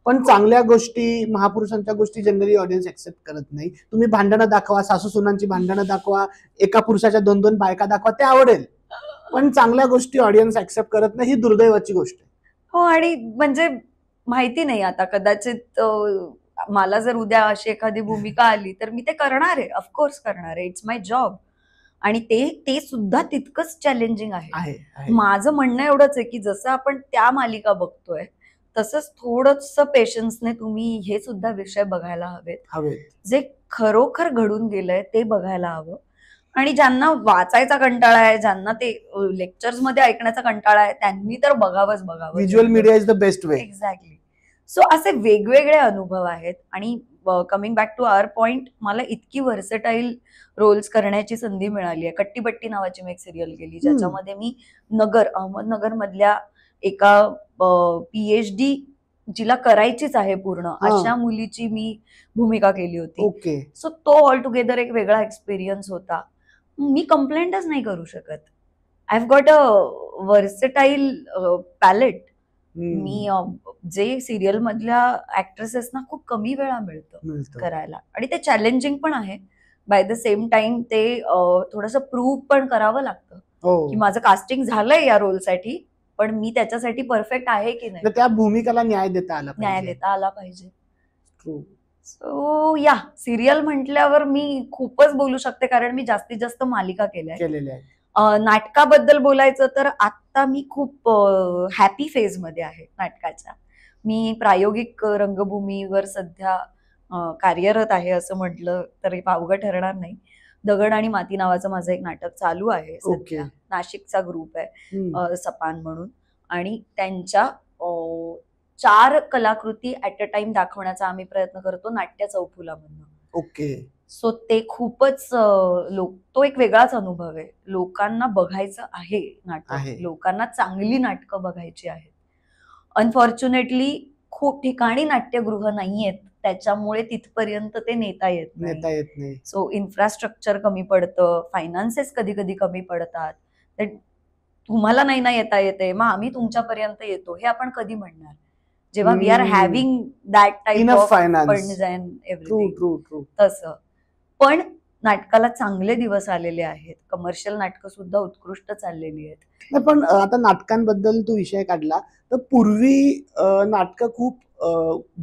पण चांगल्या गोष्टी, महापुरुषांच्या गोष्टी जनरली ऑडियन्स एक्सेप्ट करत नाही. तुम्ही भांडणं दाखवा, सासू सुनांची भांडणं दाखवा, एका पुरुषाच्या 2-2 बायका दाखवा, ते आवडेल. पण चांगल्या गोष्टी ऑडियन्स एक्सेप्ट करत नाही, ही दुर्दैवाची गोष्ट आहे. हो, आणि म्हणजे माहिती नाही आता, कदाचित मला जर उद्या अशी एखादी भूमिका आली तर मी ते करणार आहे, ऑफकोर्स करणार आहे. It's my job. आणि ते सुद्धा तितकंच चॅलेंजिंग आहे. माझं म्हणणं एवढंच आहे की जसं आपण त्या मालिका बघतोय तसंच थोडंस पेशन्सने तुम्ही हे सुद्धा विषय बघायला हवेत. जे खरोखर घडून गेलंय ते बघायला हवं. आणि ज्यांना वाचायचा कंटाळा आहे, ज्यांना ते लेक्चर्स मध्ये ऐकण्याचा कंटाळा आहे, त्यांनी तर बघावंच. Visual media is the best way. Exactly. So असे वेगवेगळे अनुभव आहेत. आणि coming back to our point, मला इतकी व्हर्सेटाईल रोल्स करण्याची संधी मिळाली आहे. कट्टीबट्टी नावाची मी एक सिरियल केली, ज्याच्यामध्ये मी अहमदनगर मधल्या एका पीएचडी जिला करायचीच आहे पूर्ण, अशा मुलीची मी भूमिका केली होती. ओके. सो तो ऑल टुगेदर एक वेगळा एक्सपिरियन्स होता. मी कंप्लेंटच नाही करू शकत. I have got a versatile palette. मी जे सिरियल मधल्या ऍक्ट्रेसेसना खूप कमी वेळा मिळतं करायला, आणि ते चॅलेंजिंग पण आहे. बाय द सेम टाइम ते थोडंसं प्रूव्ह पण करावं लागतं की माझं कास्टिंग झालंय या रोलसाठी, पण मी त्याच्यासाठी परफेक्ट आहे की नाही, त्या भूमिकेला न्याय देता आला पाहिजे. सो या सिरियल म्हटल्यावर मी खूपच बोलू शकते, कारण मी जास्तीत जास्त मालिका केल्या. नाटकाबद्दल बोलायचं तर आता मी खूप हॅपी फेज मध्ये आहे नाटकाच्या. मी प्रायोगिक रंगभूमीवर सध्या कार्यरत आहे असं म्हटलं तरी वावगं ठरणार नाही. दगड आणि माती नावाचं माझं एक नाटक चालू आहे सध्या. नाशिकचा ग्रुप आहे सपान म्हणून, आणि त्यांच्या 4 कलाकृती ऍट अ टाइम दाखवण्याचा आम्ही प्रयत्न करतो नाट्य चौफुलामधनं. ओके. सो ते खूपच तो एक वेगळाच अनुभव आहे. लोकांना बघायचं आहे नाटक, लोकांना चांगली नाटकं बघायची आहेत. अनफॉर्च्युनेटली खूप ठिकाणी नाट्यगृह नाहीयेत, त्याच्यामुळे तिथपर्यंत ते नेता येत नाही. सो इन्फ्रास्ट्रक्चर कमी पडतं, फायनान्सेस कधी कधी कमी पडतात. तुम्हाला नाही ना येता येते, मग आम्ही तुमच्यापर्यंत येतो, हे आपण कधी म्हणणार जेव्हा we are having that type of funds and everything. तसं पण नाटकाला चांगले दिवस आलेले आहेत. कमर्शियल नाटकं सुद्धा उत्कृष्ट चाललेली आहेत. पण आता नाटकांबद्दल तू विषय काढला तर पूर्वी नाटकं खूप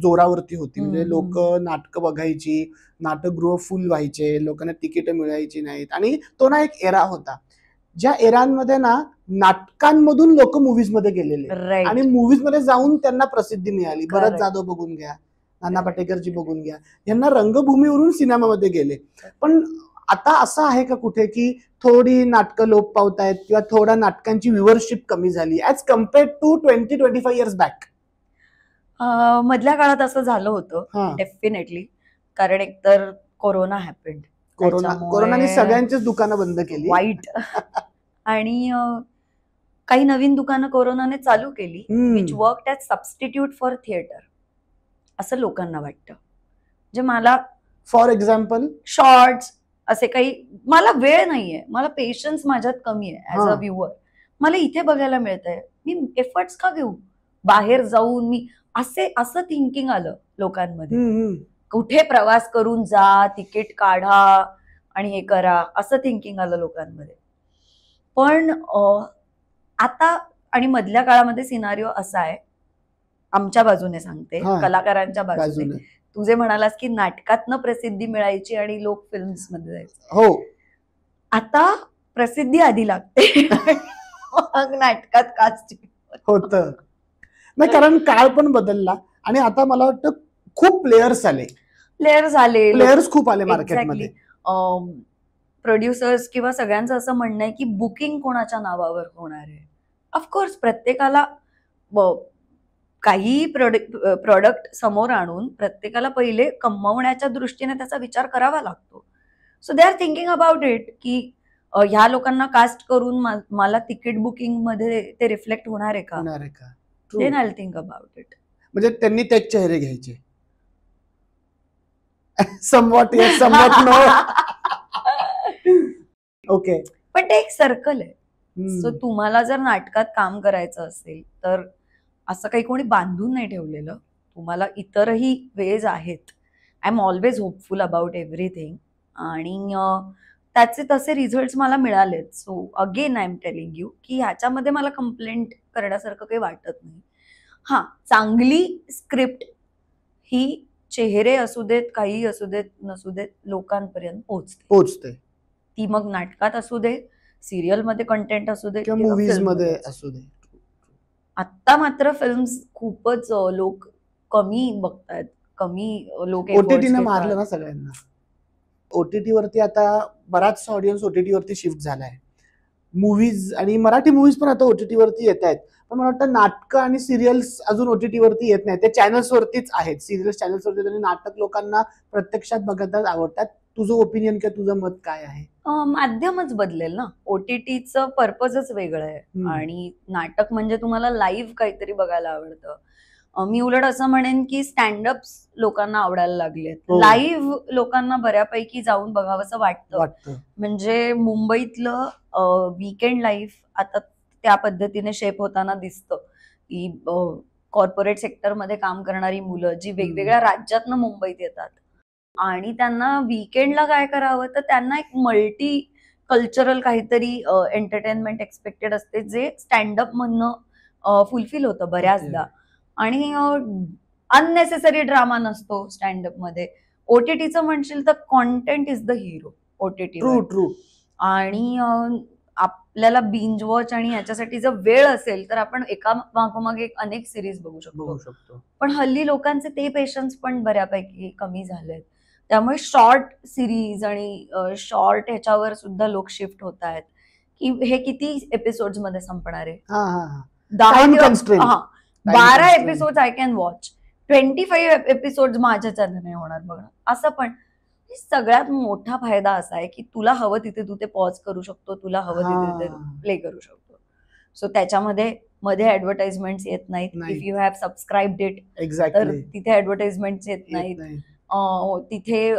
जोरावरती होती. म्हणजे लोक नाटकं बघायची, नाटकगृह फुल व्हायचे, लोकांना तिकीट मिळायची नाहीत, आणि तो ना एक एरा होता ज्या एरांमध्ये ना नाटकांमधून लोक मुव्हीज मध्ये गेलेले, आणि मुव्हीज मध्ये जाऊन त्यांना प्रसिद्धी मिळाली. भरत जाधव बघून घ्या, नाना पाटेकरजी बघून घ्या, यांना रंगभूमीवरून सिनेमामध्ये गेले. पण आता असं आहे का कुठे की थोडी नाटकं लोप पावतायत किंवा थोडा नाटकांची व्ह्यूअरशिप कमी झाली as compared to 20-25 years back? मधल्या काळात असं झालं होतं डेफिनेटली, कारण एकतर कोरोना हॅपेंड. कोरोनाने सगळ्यांचीच दुकानं बंद केली, वाईट. आणि काही नवीन दुकानं कोरोनाने चालू केली, which worked as substitute for theatre, असं लोकांना वाटतं. म्हणजे मला फॉर एक्झाम्पल शॉर्ट्स असे काही, मला वेळ नाहीये, मला पेशन्स माझ्यात कमी आहे ऍज अ व्ह्युअर. मला इथे बघायला मिळतंय, मी एफर्ट्स का घेऊ बाहेर जाऊन? मी असं थिंकिंग आलं लोकांमध्ये. कुठे प्रवास करून जा, तिकीट काढा आणि हे करा, असं थिंकिंग आलं लोकांमध्ये. पण आता आणि मधल्या काळामध्ये सिनारिओ असा आहे, आमच्या बाजूने सांगते, कलाकारांच्या बाजूने. तू जे म्हणालास की नाटकातनं प्रसिद्धी मिळायची आणि लोक फिल्म्स मध्ये जायचे, हो, आता प्रसिद्धी आधी लागते मग नाटकात कास्टिंग होतं. नाही, कारण काळ पण बदलला आणि आता मला वाटतं खूप प्लेयर्स खूप आले मार्केटमध्ये. प्रोड्युसर्स किंवा सगळ्यांचं असं म्हणणं आहे की बुकिंग कोणाच्या नावावर होणार आहे. ऑफकोर्स प्रत्येकाला काही प्रॉडक्ट समोर आणून प्रत्येकाला पहिले कमवण्याच्या दृष्टीने त्याचा विचार करावा लागतो. So they are thinking about it की ह्या लोकांना कास्ट करून मला तिकीट बुकिंग मध्ये ते रिफ्लेक्ट होणार आहे का, then I will think about it. म्हणजे त्यांनी तेच चेहरे घ्यायचे. Somewhat yes somewhat no. Okay. पण ते एक सर्कल आहे. सो तुम्हाला जर नाटकात काम करायचं असेल तर असं काही कोणी बांधून नाही ठेवलेलं. तुम्हाला इतरही वेज आहेत. I am always hopeful about everything आणि त्याचे तसे रिझल्ट मला मिळालेत. So again I am telling you की ह्याच्यामध्ये मला कंप्लेंट करण्यासारखं काही वाटत नाही. हा, चांगली स्क्रिप्ट ही चेहरे असू देत, काही असू देत नसू देत, लोकांपर्यंत पोहोचते. ती मग नाटकात असू दे, सिरियल मध्ये कंटेंट असू दे किंवा मूवीज मध्ये असू दे. आता मात्र फिल्म्स खूपच लोक कमी बघतायत, कमी लोक ओटीटीने मारलं ना सगळ्यांना. ओटीटी वरती आता बराचसा ऑडियन्स ओटीटी वरती शिफ्ट झालाय. मूवीज आणि मराठी मूवीज पण आता ओटीटी वरती येत आहेत. पण मला वाटतं नाटकं आणि सिरियल्स अजून ओटीटी वरती येत नाही. ते चॅनल्स वरतीच आहेत. सिरियल्स चॅनल्स वरती आणि नाटक लोकांना प्रत्यक्षात बघायला आवडतात. तुझं ओपिनियन किंवा तुझं मत काय आहे? माध्यमच बदलेल ना. ओटीटीचं पर्पजच वेगळं आहे आणि नाटक म्हणजे तुम्हाला लाईव्ह काहीतरी बघायला आवडतं. मी उलट असं म्हणेन की स्टँडअप्स लोकांना आवडायला लागलेत. लाईव्ह लोकांना बऱ्यापैकी जाऊन बघावंसं वाटतं. म्हणजे मुंबईतलं वीकेंड लाईफ आता त्या पद्धतीने शेप होताना दिसतं की कॉर्पोरेट सेक्टरमध्ये काम करणारी मुलं जी वेगवेगळ्या राज्यातनं मुंबईत येतात आणि त्यांना वीकेंडला काय करावं, तर त्यांना एक मल्टी कल्चरल काहीतरी एंटरटेनमेंट एक्सपेक्टेड असते जे स्टँडअप मधनं फुलफिल होतं बऱ्याचदा. आणि अननेसेसरी ड्रामा नसतो स्टँडअप मध्ये. ओटीटीचं म्हणशील तर content is the hero OTT. True. आणि आपल्याला बिंज वॉच आणि याच्यासाठी जर वेळ असेल तर आपण एका मागोमाग एक अनेक सिरीज बघू शकतो. पण हल्ली लोकांचे ते पेशन्स पण बऱ्यापैकी कमी झालेत. त्यामुळे शॉर्ट सिरीज आणि शॉर्ट ह्याच्यावर सुद्धा लोक शिफ्ट होत आहेत की हे किती एपिसोड्स मध्ये संपणार आहे. 12 episode I can watch, 25 episode माझ्याच्याने नाही होणार बघणं. असं पण सगळ्यात मोठा फायदा असा आहे की तुला हवं तिथे तू ते पॉज करू शकतो, तुला हवं तिथे ते प्ले करू शकतो. सो त्याच्यामध्ये मध्ये ऍडव्हर्टाइजमेंट येत नाहीत. इफ यू हॅव सबस्क्राईब्ड इट तर तिथे ऍडव्हर्टाइजमेंट येत नाहीत. तिथे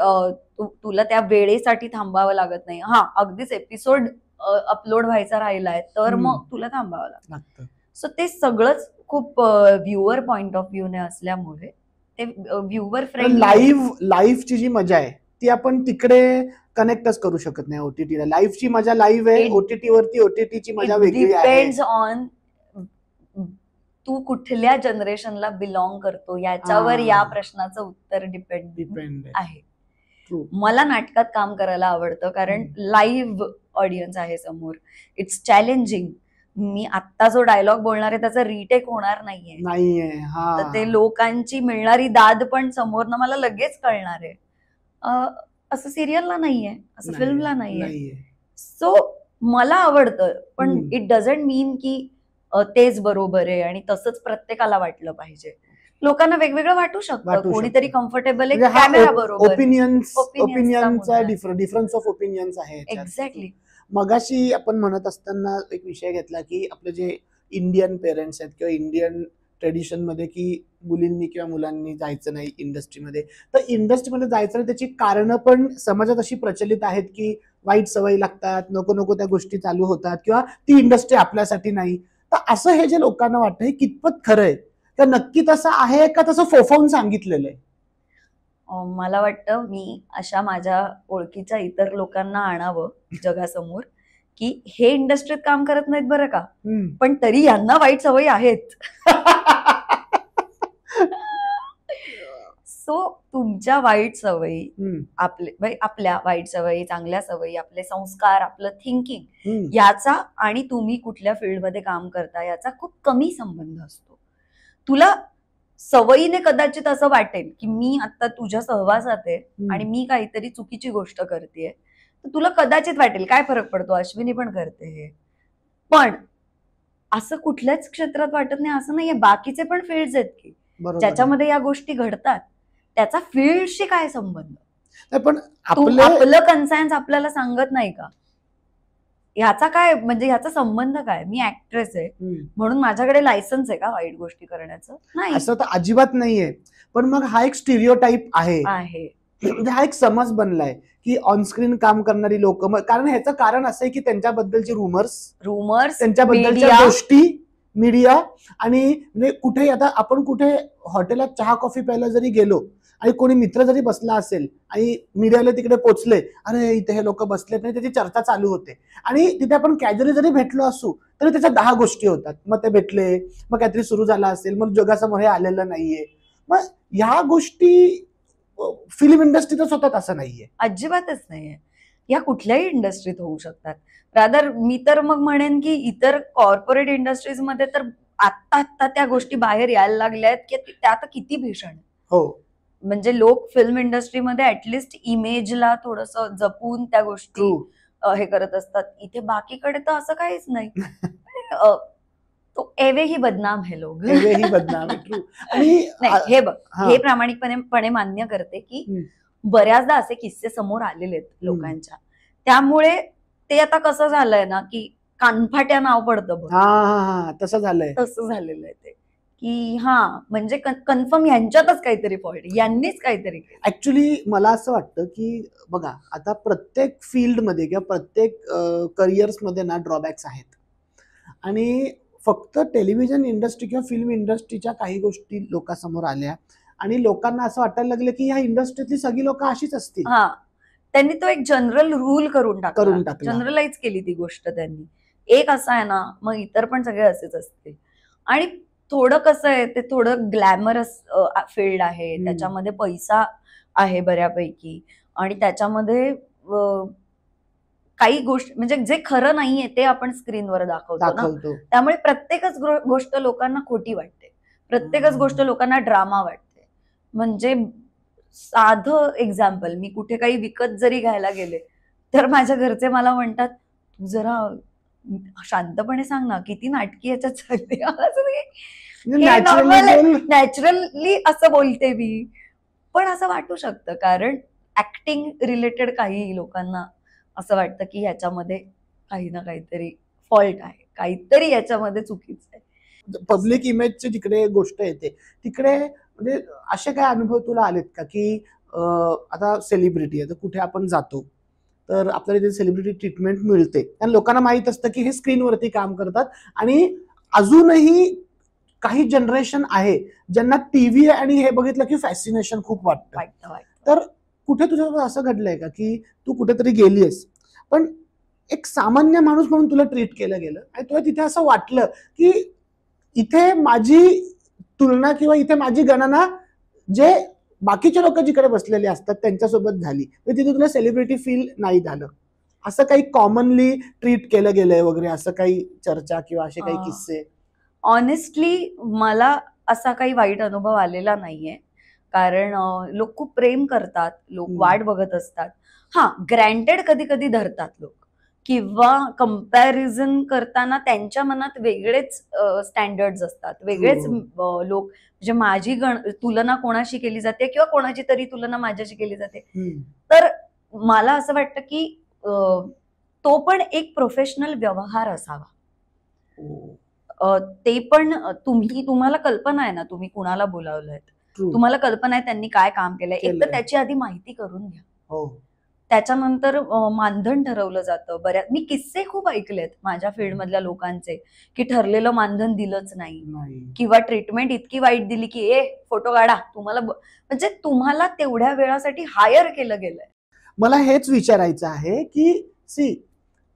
तुला त्या वेळेसाठी थांबावं लागत नाही. हा, अगदीच एपिसोड अपलोड व्हायचा राहिलाय तर मग तुला थांबावं लागतं. सो ते सगळंच खूप व्ह्युअर पॉइंट ऑफ व्ह्यू ने असल्यामुळे ते व्ह्युअर फ्रेंडली. लाईव्हची जी मजा आहे ती आपण तिकडे कनेक्टच करू शकत नाही ओटीटीला. लाईव्हची मजा लाईव्ह आहे, ओटीटी वरती ओटीटीची मजा वेगळी आहे. डिपेंड्स ऑन तू कुठल्या जनरेशनला बिलॉंग करतो याच्यावर या प्रश्नाचं उत्तर डिपेंड आहे. मला नाटकात काम करायला आवडतं कारण लाईव्ह ऑडियन्स आहे समोर. It's challenging. मी आत्ता जो डायलॉग बोलणार आहे त्याचा रिटेक होणार नाहीये. तर ते लोकांची मिळणारी दाद पण समोरनं मला लगेच कळणार आहे. असं सिरियलला नाहीये, असं फिल्मला नाहीये. सो मला आवडतं पण इट डझंट मीन की तेच बरोबर आहे आणि तसंच प्रत्येकाला वाटलं पाहिजे. लोकांना वेगवेगळं वाटू शकतं. कोणीतरी कम्फर्टेबल आहे कॅमेरा बरोबर. ओपिनियनचा डिफरन्स ऑफ ओपिनियन्स आहे. एक्झॅक्टली. मगाशी आपण म्हणत असताना एक विषय घेतला की आपले जे इंडियन पेरेंट्स आहेत किंवा इंडियन ट्रेडिशन मध्ये की मुलींनी किंवा मुलांनी जायचं नाही इंडस्ट्रीमध्ये. तर इंडस्ट्रीमध्ये जायचं नाही त्याची कारणं पण समाजात अशी प्रचलित आहेत की वाईट सवयी लागतात, नको नको त्या गोष्टी चालू होतात किंवा ती इंडस्ट्री आपल्यासाठी नाही. तर असं हे जे लोकांना वाटतं हे कितपत खरं आहे, तर नक्की तसं आहे का तसं फोफावून सांगितलेलं आहे? मला वाटतं मी अशा माझ्या ओळखीच्या इतर लोकांना आणावं जगासमोर की हे इंडस्ट्रीत काम करत नाहीत बरं का, पण तरी यांना वाईट सवयी आहेत. सो तुमच्या वाईट सवयी, आपल्या वाईट सवयी, चांगल्या सवयी, आपले संस्कार, आपलं थिंकिंग याचा आणि तुम्ही कुठल्या फील्डमध्ये काम करता याचा खूप कमी संबंध असतो. तुला सवयीने कदाचित असं वाटेल की मी आता तुझ्या सहवासात आहे आणि मी काहीतरी चुकीची गोष्ट करतेय, तर तुला कदाचित वाटेल काय फरक पडतो, अश्विनी पण करते हे. पण असं कुठल्याच क्षेत्रात वाटत नाही. असं नाहीये, बाकीचे पण फील्ड्स आहेत की बरोबर. ज्याच्यामध्ये या गोष्टी घडतात. त्याचा फील्डशी काय संबंध? पण आपलं कन्सायन्स आपल्याला सांगत नाही का? ह्याचा काय म्हणजे ह्याचा संबंध काय? मी ऍक्ट्रेस आहे म्हणून माझ्याकडे लायसन्स आहे का वाईट गोष्टी करण्याचं? नाही, असं तर अजिबात नाहीये. पण मग हा एक स्टिरियोटाईप आहे, म्हणजे हा एक समज बनलाय की ऑनस्क्रीन काम करणारी लोक, कारण ह्याचं कारण असं आहे की त्यांच्याबद्दलचे रुमर्स, त्यांच्याबद्दलच्या गोष्टी, मीडिया, आणि म्हणजे कुठे आता आपण कुठे हॉटेलात चहा कॉफी प्यायला जरी गेलो आणि कोणी मित्र जरी बसला असेल आणि मीडियाला तिकडे पोचले, अरे इथे हे लोक बसलेत नाही, त्याची चर्चा चालू होते. आणि तिथे आपण कॅज्युअली जरी भेटलो असू तरी त्याच्या 10 गोष्टी होतात. मग ते भेटले, मग काहीतरी सुरू झालं असेल, मग जगासमोर हे आलेलं नाहीये. मग ह्या गोष्टी फिल्म इंडस्ट्रीतच होतात असं नाहीये, अजिबातच नाहीये. या कुठल्याही इंडस्ट्रीत होऊ शकतात. रादर मी तर मग म्हणेन की इतर कॉर्पोरेट इंडस्ट्रीज मध्ये तर आत्ता त्या गोष्टी बाहेर यायला लागल्या आहेत की त्या आता किती भीषण. हो, म्हणजे लोक फिल्म इंडस्ट्रीमध्ये ऍटलिस्ट इमेजला थोडस जपून त्या गोष्टी हे करत असतात. इथे बाकीकडे तर असं काहीच नाही. तो एवे ही बदनाम है लोग. एवे ही बदनाम है. ट्रू. आणि हे बघ, हे प्रामाणिकपणे मान्य करते की बऱ्याचदा असे किस्से समोर आलेले आहेत लोकांच्या. त्यामुळे ते आता कसं झालंय ना की कानफाट्या नाव पडतं बघ, तसं झालेलं आहे ते की म्हणजे कन्फर्म यांच्यातच काहीतरी फॉल्ट, यांनीच काहीतरी. ऍक्च्युली मला असं वाटतं की बघा, आता प्रत्येक फील्डमध्ये किंवा प्रत्येक करिअर्समध्ये ना ड्रॉबॅक्स आहेत. आणि फक्त टेलिव्हिजन इंडस्ट्री किंवा फिल्म इंडस्ट्रीच्या काही गोष्टी लोकांसमोर आल्या आणि लोकांना असं वाटायला लागलं की ह्या इंडस्ट्रीतली सगळी लोक अशीच असतील. त्यांनी तो एक जनरल रूल करून टाकला, जनरलाइज केली ती गोष्ट त्यांनी. एक असा आहे ना, मग इतर पण सगळे असेच असते. आणि थोडं कसं आहे, ते थोडं ग्लॅमरस फील्ड आहे, त्याच्यामध्ये पैसा आहे बऱ्यापैकी, आणि त्याच्यामध्ये काही गोष्ट म्हणजे जे खरं नाहीये ते आपण स्क्रीनवर दाखवतो ना. त्यामुळे प्रत्येकच गोष्ट लोकांना खोटी वाटते, प्रत्येकच गोष्ट लोकांना ड्रामा वाटते. म्हणजे साधं एक्झाम्पल, मी कुठे काही विकत जरी घ्यायला गेले तर माझ्या घरचे मला म्हणतात, तू जरा शांतपणे सांग ना, किती नाटकी याच्यात चालली. नॅचरली असं बोलते मी, पण असं वाटू शकतं कारण ऍक्टिंग रिलेटेड काही लोकांना असं वाटतं की ह्याच्यामध्ये काही ना काहीतरी फॉल्ट आहे, काहीतरी याच्यामध्ये चुकीचं आहे. पब्लिक इमेजची जिकडे गोष्ट येते तिकडे म्हणजे असे काय अनुभव तुला आलेत का की आता सेलिब्रिटी आहे तर कुठे आपण जातो तर आपल्याला इथे सेलिब्रिटी ट्रीटमेंट मिळते आणि लोकांना माहित असतं की हे स्क्रीनवरती काम करतात, आणि अजूनही काही जनरेशन आहे ज्यांना टीव्ही आणि हे बघितलं की फॅसिनेशन खूप वाटतं. तर कुठे तुझ्यासोबत असं घडलंय का की तू कुठेतरी गेलीयस पण एक सामान्य माणूस म्हणून तुला ट्रीट केलं गेलं आणि तुला तिथे असं वाटलं की इथे माझी तुलना किंवा इथे माझी गणना जे बाकीचे लोक जिकडे बसलेले असतात त्यांच्यासोबत झाली, तिथे तुला सेलिब्रिटी फील नाही झालं, असं काही कॉमनली ट्रीट केलं गेलंय वगैरे, असं काही चर्चा किंवा असे काही किस्से? ऑनेस्टली मला असा काही वाईट अनुभव आलेला नाहीये, कारण लोक खूप प्रेम करतात, लोक वाट बघत असतात. ग्रँटेड कधी कधी धरतात लोक, किंवा कंपॅरिझन करताना त्यांच्या मनात वेगळेच स्टँडर्ड्स असतात, वेगळेच लोक, म्हणजे माझी तुलना कोणाशी केली जाते किंवा कोणाची तरी तुलना माझ्याशी केली जाते. तर मला असं वाटतं की तो पण एक प्रोफेशनल व्यवहार असावा. ते पण तुम्हाला कल्पना आहे ना, तुम्ही कुणाला बोलावलंय, तुम्हाला कल्पना आहे त्यांनी काय काम केलंय, एक तर त्याची आधी माहिती करून घ्या. त्याच्यानंतर मानधन ठरवलं जातं. मी किस्से खूप ऐकलेत माझ्या फील्ड मधल्या लोकांचे की ठरलेलं मानधन दिलंच नाही, किंवा ट्रीटमेंट इतकी वाईट दिली की फोटो काढा, तुम्हाला म्हणजे तुम्हाला तेवढ्या वेळासाठी हायर केलं गेलंय. मला हेच विचारायचं आहे की सी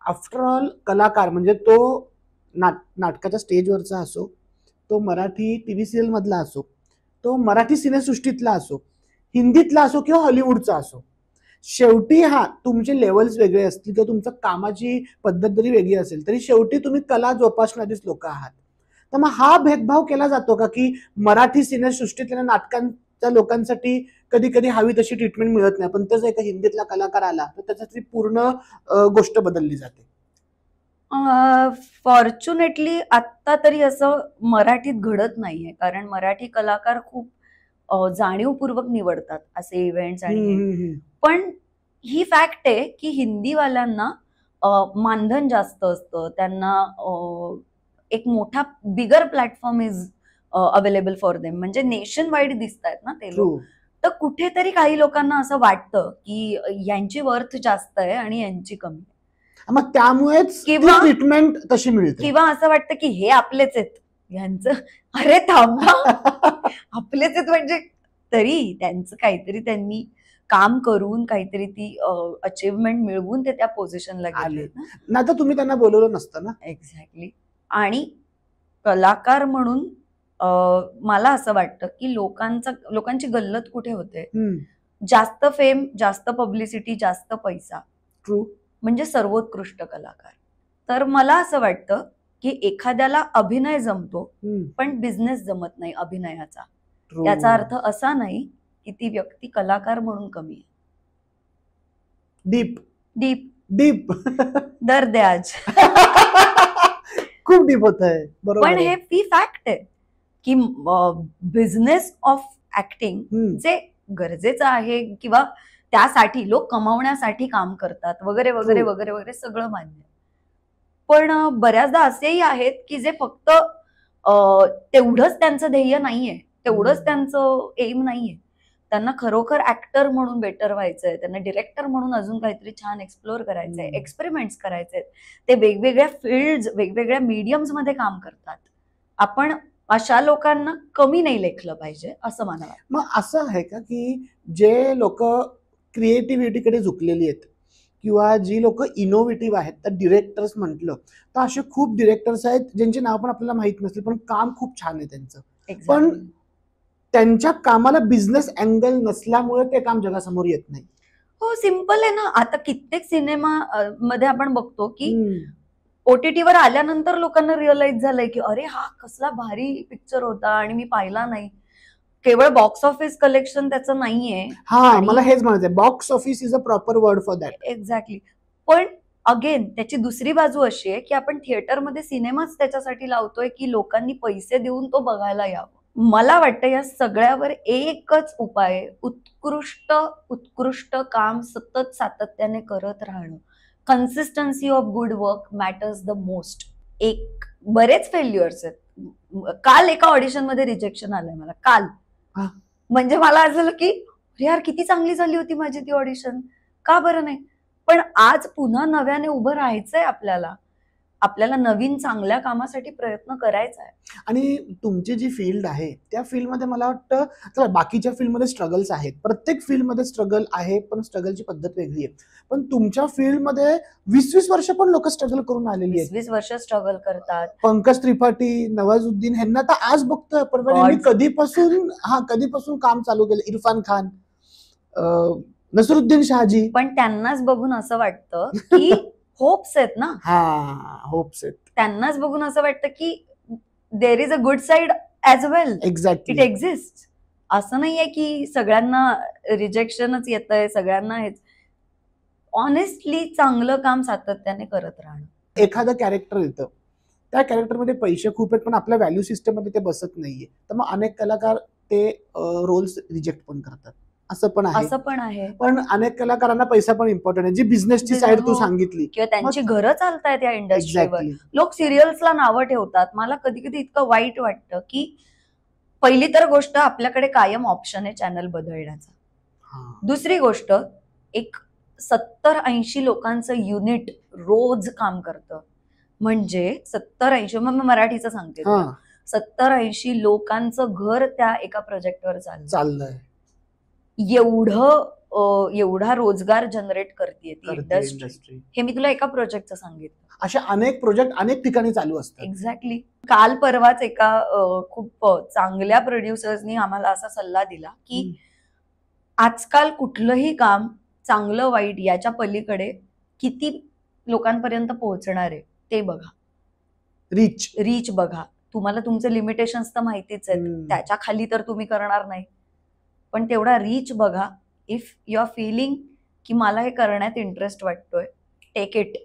आफ्टर ऑल कलाकार म्हणजे तो नाटकाच्या स्टेजवरचा असो, तो मराठी टीव्ही सिरियल मधला असो, तो मराठी सिनेसृष्टीतला असो, हिंदीतला असो किंवा हॉलिवूडचा असो, शेवटी तुमचे लेवल्स वेगळे असतील किंवा तुमचं कामाची पद्धत जरी वेगळी असेल तरी शेवटी तुम्ही कला जोपासणारीच लोक आहात. तर मग हा भेदभाव केला जातो का की मराठी सिनेसृष्टीतल्या नाटकांच्या लोकांसाठी कधी कधी हवी तशी ट्रीटमेंट मिळत नाही, पण तसं एका हिंदीतला कलाकार आला तर त्याच्यातली पूर्ण गोष्ट बदलली जाते? फॉर्च्युनेटली आत्ता तरी असं मराठीत घडत नाहीये, कारण मराठी कलाकार खूप जाणीवपूर्वक निवडतात असे इव्हेंट्स आणि हे. पण ही फॅक्ट आहे की हिंदीवाल्यांना मानधन जास्त असतं, त्यांना एक मोठा bigger platform is available for them, म्हणजे नेशन वाईड दिसत आहेत ना ते लोक. तर कुठेतरी काही लोकांना असं वाटतं की यांची वर्थ जास्त आहे आणि यांची कमी, मग त्यामुळेच किंवा ट्रीटमेंट तशी मिळते, किंवा असं वाटतं की हे आपलेच आहेत यांचं, अरे थांबा आपलेच आहेत म्हणजे तरी त्यांचं काहीतरी त्यांनी काम करून काहीतरी ती अचिव्हमेंट मिळवून ते त्या पोझिशनला गेले ना, तर तुम्ही त्यांना बोलवलं नसतं ना. एक्झॅक्टली. आणि कलाकार म्हणून मला असं वाटतं की लोकांची गल्लत कुठे होते, जास्त फेम, जास्त पब्लिसिटी, जास्त पैसा, ट्रू, म्हणजे सर्वोत्कृष्ट कलाकार. तर मला असं वाटतं की एखाद्याला अभिनय जमतो पण बिझनेस जमत नाही अभिनयाचा. याचा अर्थ असा नाही की ती व्यक्ती कलाकार म्हणून कमी आहे. डीप डीप डीप दर्द आहे आज. खूप डीप होत आहे. बरोबर. पण हे ती फॅक्ट आहे की बिझनेस ऑफ ऍक्टिंग जे गरजेचं आहे किंवा त्यासाठी लोक कमावण्यासाठी काम करतात वगैरे वगैरे वगैरे वगैरे सगळं मान्य. पण बऱ्याचदा असेही आहेत की जे फक्त तेवढंच त्यांचं ध्येय नाहीये, तेवढंच त्यांचं एम नाहीये. त्यांना खरोखर ऍक्टर म्हणून बेटर व्हायचंय, त्यांना डिरेक्टर म्हणून अजून काहीतरी छान एक्सप्लोर करायचंय, एक्सपेरिमेंट्स करायचे. ते वेगवेगळ्या फील्ड, वेगवेगळ्या मीडियम्स मध्ये काम करतात. आपण अशा लोकांना कमी नाही लेखलं पाहिजे असं मला वाटतं. मग असं आहे का की जे लोक क्रिएटिव्हिटीकडे झुकलेली आहेत किंवा जी लोक इनोव्हेटिव्ह आहेत, तर डिरेक्टर्स म्हटलं तर असे खूप डिरेक्टर्स आहेत ज्यांची नाव पण आपल्याला माहित नसली पण काम खूप छान आहे त्यांचं, पण त्यांच्या कामाला बिझनेस अँगल नसल्यामुळे ते काम जगासमोर येत नाही. हो, सिम्पल आहे ना. आता कित्येक सिनेमा मध्ये आपण बघतो की ओटीटीवर आल्यानंतर लोकांना रिअलाइज झालंय की अरे हा कसला भारी पिक्चर होता आणि मी पाहिला नाही. केवळ बॉक्स ऑफिस कलेक्शन त्याचं नाहीये. हा, मला हेच म्हणायचंय, box office is a proper word for that. Exactly. पण अगेन त्याची दुसरी बाजू अशी आहे की आपण थिएटरमध्ये सिनेमाच त्याच्यासाठी लावतोय की लोकांनी पैसे देऊन तो बघायला यावं. मला वाटतं या सगळ्यावर एकच उपाय, उत्कृष्ट काम सतत सातत्याने करत राहणं. Consistency of good work matters the most. बरेच फेल्युअर्स आहेत. काल एका ऑडिशन मध्ये रिजेक्शन आलंय मला, काल. म्हणजे मला असं झालं की यार किती चांगली झाली होती माझी ती ऑडिशन, का बरं नाही. पण आज पुन्हा नव्याने उभं राहायचंय आपल्याला नवीन चांगल्या कामासाठी प्रयत्न करायचा आहे. आणि तुमची जी फील्ड आहे त्या फील्डमध्ये मला वाटतं, चला बाकीच्या फील्डमध्ये स्ट्रगल्स आहेत, प्रत्येक फील्डमध्ये स्ट्रगल आहे, पण स्ट्रगलची पद्धत वेगळी आहे. पण तुमच्या फील्डमध्ये 20-20 वर्ष पण लोक स्ट्रगल करून आलेली आहेत. 20 वर्ष स्ट्रगल करतात. पंकज त्रिपाठी, नवाजुद्दीन ह्यांना तर आज बघतोय आपण, कधीपासून काम चालू केलं. इरफान खान, नसरुद्दीन शाहजी. पण त्यांनाच बघून असं वाटतं की होप्स आहेत ना. हा, होप्स आहेत. त्यांनाच बघून असं वाटतं की देर is a good side as well. Exactly, it exist. असं नाहीये की सगळ्यांना रिजेक्शनच येतंय, सगळ्यांना हेच. ऑनेस्टली चांगलं काम सातत्याने करत राहणं. एखादं कॅरेक्टर येतं, त्या कॅरेक्टरमध्ये पैसे खूप आहेत पण आपल्या व्हॅल्यू सिस्टम मध्ये ते बसत नाहीये, तर मग अनेक कलाकार ते रोल्स रिजेक्ट पण करतात. असं पण आहे. पण अनेक कलाकारांना पैसा पण इम्पॉर्टंट आहे, जी बिझनेसची साइड तू सांगितली, किंवा त्यांची घरं चालतायत या इंडस्ट्रीवर. लोक सिरियल्सला नावं ठेवतात. मला कधी कधी इतकं वाईट वाटतं की पहिली तर गोष्ट आपल्याकडे कायम ऑप्शन आहे चॅनल बदलण्याचा. दुसरी गोष्ट, एक 70-80 लोकांचं युनिट रोज काम करतं, म्हणजे 70-80, मग मराठीचं सांगते, 70-80 लोकांचं घर त्या एका प्रोजेक्टवर चाललंय. एवढा रोजगार जनरेट करते ती इंडस्ट्री. हे मी तुला एका प्रोजेक्टचं सांगितलं. अशा अनेक प्रोजेक्ट अनेक ठिकाणी चालू असतात. एक्झॅक्टली. काल परवाच एका खूप चांगल्या प्रोड्युसर्सनी आम्हाला असा सल्ला दिला की आजकाल कुठलंही काम चांगलं वाईट याच्या पलीकडे किती लोकांपर्यंत पोहोचणार आहे ते बघा. रीच बघा. तुम्हाला तुमचे लिमिटेशन्स तर माहितीच आहेत, त्याच्या खाली तर तुम्ही करणार नाही, पण तेवढा रीच बघा. इफ यू आर फिलिंग की मला हे करण्यात इंटरेस्ट वाटतोय, टेक इट.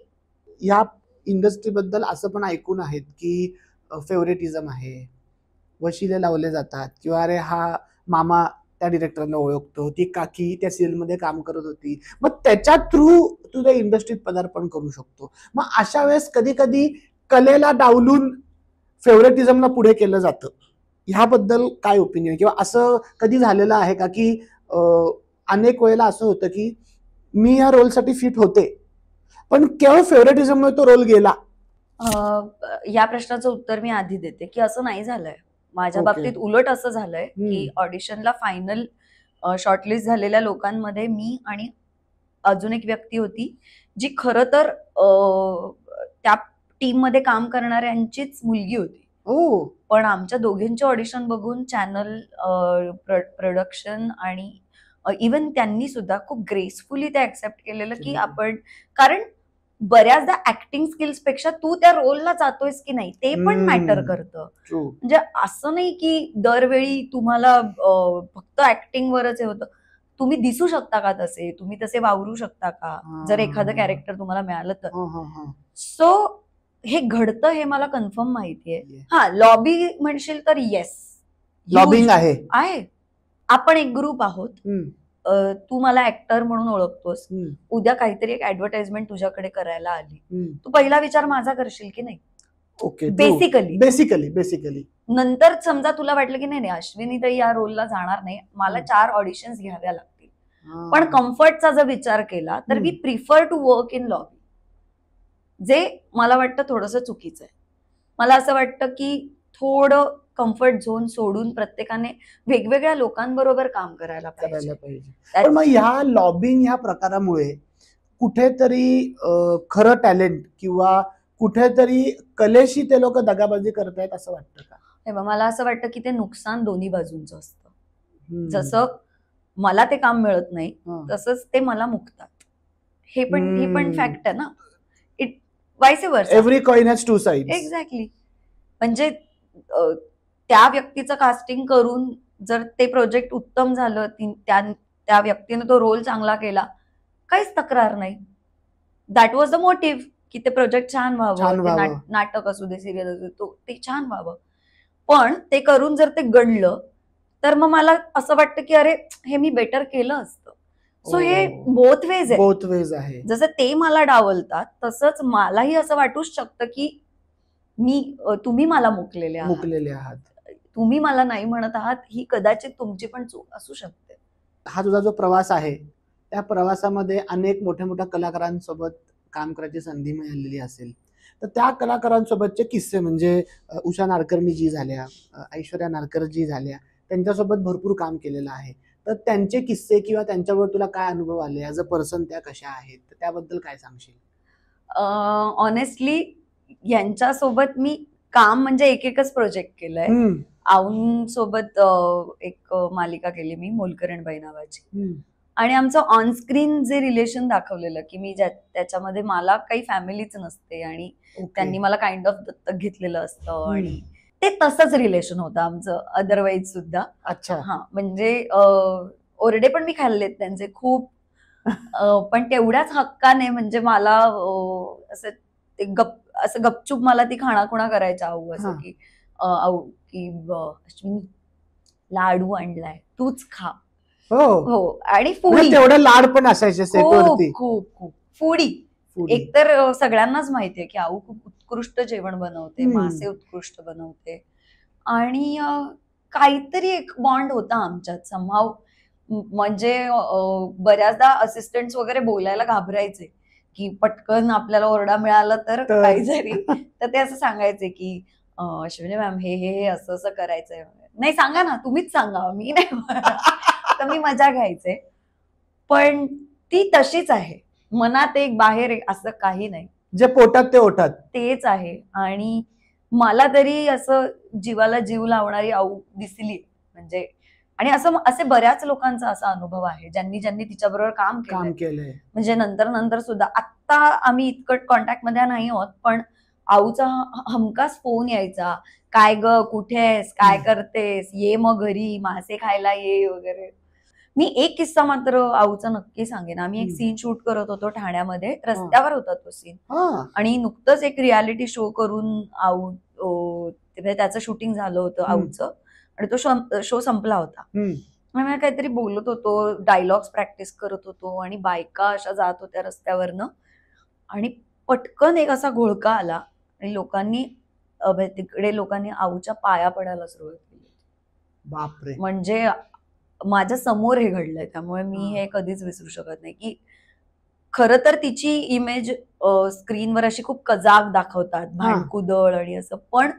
या इंडस्ट्रीबद्दल असं पण ऐकून आहेत की फेवरेटिझम आहे, वशिले लावले जातात, किंवा अरे हा मामा त्या डिरेक्टरला ओळखतो, ती काकी त्या सिरियल मध्ये काम करत होती, मग त्याच्या थ्रू तू त्या इंडस्ट्रीत पदार्पण करू शकतो. मग अशा वेळेस कधी कधी कलेला डावलून फेवरेटिझमला पुढे केलं जातं, ह्याबद्दल काय ओपिनियन, किंवा असं कधी झालेलं आहे का की अनेक वेळेला असं होतं की मी या रोलसाठी फिट होते पण केवळ फेवरेटिझममुळे तो रोल गेला? या प्रश्नाचं उत्तर मी आधी देते की असं नाही झालंय माझ्या Okay. बाबतीत. उलट असं झालंय की ऑडिशनला फायनल शॉर्टलिस्ट झालेल्या लोकांमध्ये मी आणि अजून एक व्यक्ती होती जी खरं तर त्या टीम मध्ये काम करणाऱ्यांचीच मुलगी होती. ओ, पण आमच्या दोघींचे ऑडिशन बघून चॅनल, प्रोडक्शन आणि इवन त्यांनी सुद्धा खूप ग्रेसफुली ते ऍक्सेप्ट केलेलं की आपण, कारण बऱ्याचदा ऍक्टिंग स्किल्स पेक्षा तू त्या रोलला जातोयस की नाही ते पण मॅटर करतं. ट्रू. म्हणजे असं नाही की दरवेळी तुम्हाला फक्त ऍक्टिंग वरच हे होतं. तुम्ही दिसू शकता का तसे, तुम्ही तसे वावरू शकता का जर एखादं कॅरेक्टर तुम्हाला मिळालं तर. सो हे घडतं हे मला कन्फर्म माहितीये. हा, लॉबी म्हणशील तर येस, लॉबिंग आहे. आपण एक ग्रुप आहोत. तू मला ऍक्टर म्हणून ओळखतोस, उद्या काहीतरी एक ऍडव्हर्टाइजमेंट तुझ्याकडे करायला आली, तू पहिला विचार माझा करशील की नाही? ओके, बेसिकली नंतर समजा तुला वाटलं की नाही अश्विनी ताई या रोलला जाणार नाही, मला 4 ऑडिशन्स घ्याव्या लागतील, पण कम्फर्टचा जर विचार केला तर we prefer to work in lobby, जे मला वाटतं थोडंसं चुकीचं आहे. मला असं वाटतं की थोडं कम्फर्ट झोन सोडून प्रत्येकाने वेगवेगळ्या लोकांबरोबर काम करायला पाहिजे. पण मग ह्या लॉबिंग ह्या प्रकारामुळे कुठेतरी खरं टॅलेंट किंवा कुठेतरी कलेशी ते लोक दगाबाजी करतायत असं वाटतं का? मला असं वाटतं की ते नुकसान दोन्ही बाजूंचं असतं. जसं मला ते काम मिळत नाही तसंच ते मला मुकतात. हे पण फॅक्ट आहे ना. इट वाईस वर्सा. Every coin has two sides. Exactly. म्हणजे त्या व्यक्तीचं कास्टिंग करून जर ते प्रोजेक्ट उत्तम झालं, त्या व्यक्तीने तो रोल चांगला केला, काहीच तक्रार नाही. दॅट वॉज द मोटिव्ह की ते प्रोजेक्ट छान व्हावं, नाटक असू दे, सिरियल असू दे, ते छान व्हावं. पण ते करून जर ते गणलं तर मग मला असं वाटतं की अरे हे मी बेटर केलं असतं. सो हे बोथ वेज आहे. जसं ते मला डावलतात तसंच मलाही असं वाटूच शकतं की तुम्ही मला मुकलेले आहात, तुम्ही मला नाही म्हणत आहात, ही कदाचित तुमची पण चूक असू शकते. हा तुझा जो प्रवास आहे त्या प्रवासामध्ये अनेक मोठ्या मोठ्या कलाकारांसोबत काम करायची संधी मिळालेली असेल, तर त्या कलाकारांसोबतचे किस्से म्हणजे उषा नाडकर्णी जी झाल्या, ऐश्वर्या नारकर जी झाल्या, त्यांच्यासोबत भरपूर काम केलेलं आहे, तर त्यांचे किस्से किंवा त्यांच्यावर तुला काय अनुभव आले, ऍज अ पर्सन त्या कशा आहेत, त्याबद्दल काय सांगशील? ऑनेस्टली यांच्यासोबत मी काम म्हणजे एकच प्रोजेक्ट केलंय. सोबत एक मालिका केली मी, मोलकरणबाई नावाची, आणि आमचं ऑनस्क्रीन जे रिलेशन दाखवलेलं की मी त्याच्यामध्ये मला काही फॅमिलीच नसते आणि त्यांनी मला काइंड ऑफ दत्तक घेतलेलं असतं आणि ते तसंच रिलेशन होतं आमचं अदरवाईज सुद्धा. अच्छा. हा, म्हणजे ओरडे पण मी खाल्लेत त्यांचे खूप, पण तेवढ्याच हक्काने, म्हणजे मला असं गपचूप मला ती खाणाखुणा करायच्या, असं की अश्विनी लाडू आणलाय तूच खा. हो, आणि फुडी, तेवढं लाड पण असायचे सेटवरती. खूप खूप फुडी. एकतर सगळ्यांनाच माहितीये की आऊ खूप उत्कृष्ट जेवण बनवते, मासे उत्कृष्ट बनवते, आणि काहीतरी एक बॉन्ड होता आमच्यात समहाव. म्हणजे बऱ्याचदा असिस्टंट्स वगैरे बोलायला घाबरायचे की पटकन आपल्याला ओरडा मिळाला तर काही जरी, तर ते असं सांगायचे की अश्विनी मॅम हे असं असं करायचंय. नाही, सांगा ना, तुम्हीच सांगा, मी नाही. तर मी मजा घ्यायचे. पण ती तशीच आहे, मनात एक बाहेर एक, असं काही नाही. जे पोटात ते ओठात तेच आहे. आणि मला तरी असं जीवाला जीव लावणारी आऊ दिसली, म्हणजे, आणि असे बऱ्याच लोकांचा असा अनुभव आहे ज्यांनी तिच्याबरोबर काम केलंय. म्हणजे नंतर सुद्धा आत्ता आम्ही इतकं कॉन्टॅक्ट मध्ये नाही आहोत, पण आऊचा हमखास फोन यायचा, काय ग कुठे आहेस, काय करतेस, ये मग घरी, मासे खायला ये वगैरे. मी एक किस्सा मात्र आऊचा नक्की सांगेन. आम्ही एक सीन शूट करत होतो ठाण्यामध्ये, रस्त्यावर होता तो सीन, आणि नुकतंच एक रियालिटी शो करून आऊ त्याचं शूटिंग झालं होतं आऊचं, आणि तो शो संपला होता. मी काहीतरी बोलत होतो, डायलॉग्स प्रॅक्टिस करत होतो, आणि बायका अशा जात होत्या रस्त्यावरनं, आणि पटकन एक असा घोळका आला आणि लोकांनी आऊच्या पाया पडायला सुरुवात केली. बापरे. म्हणजे माझ्या समोर हे घडलंय, त्यामुळे मी हे कधीच विसरू शकत नाही की खरं तर तिची इमेज स्क्रीनवर अशी खूप कजाक दाखवतात, भांडकुदळ आणि असं, पण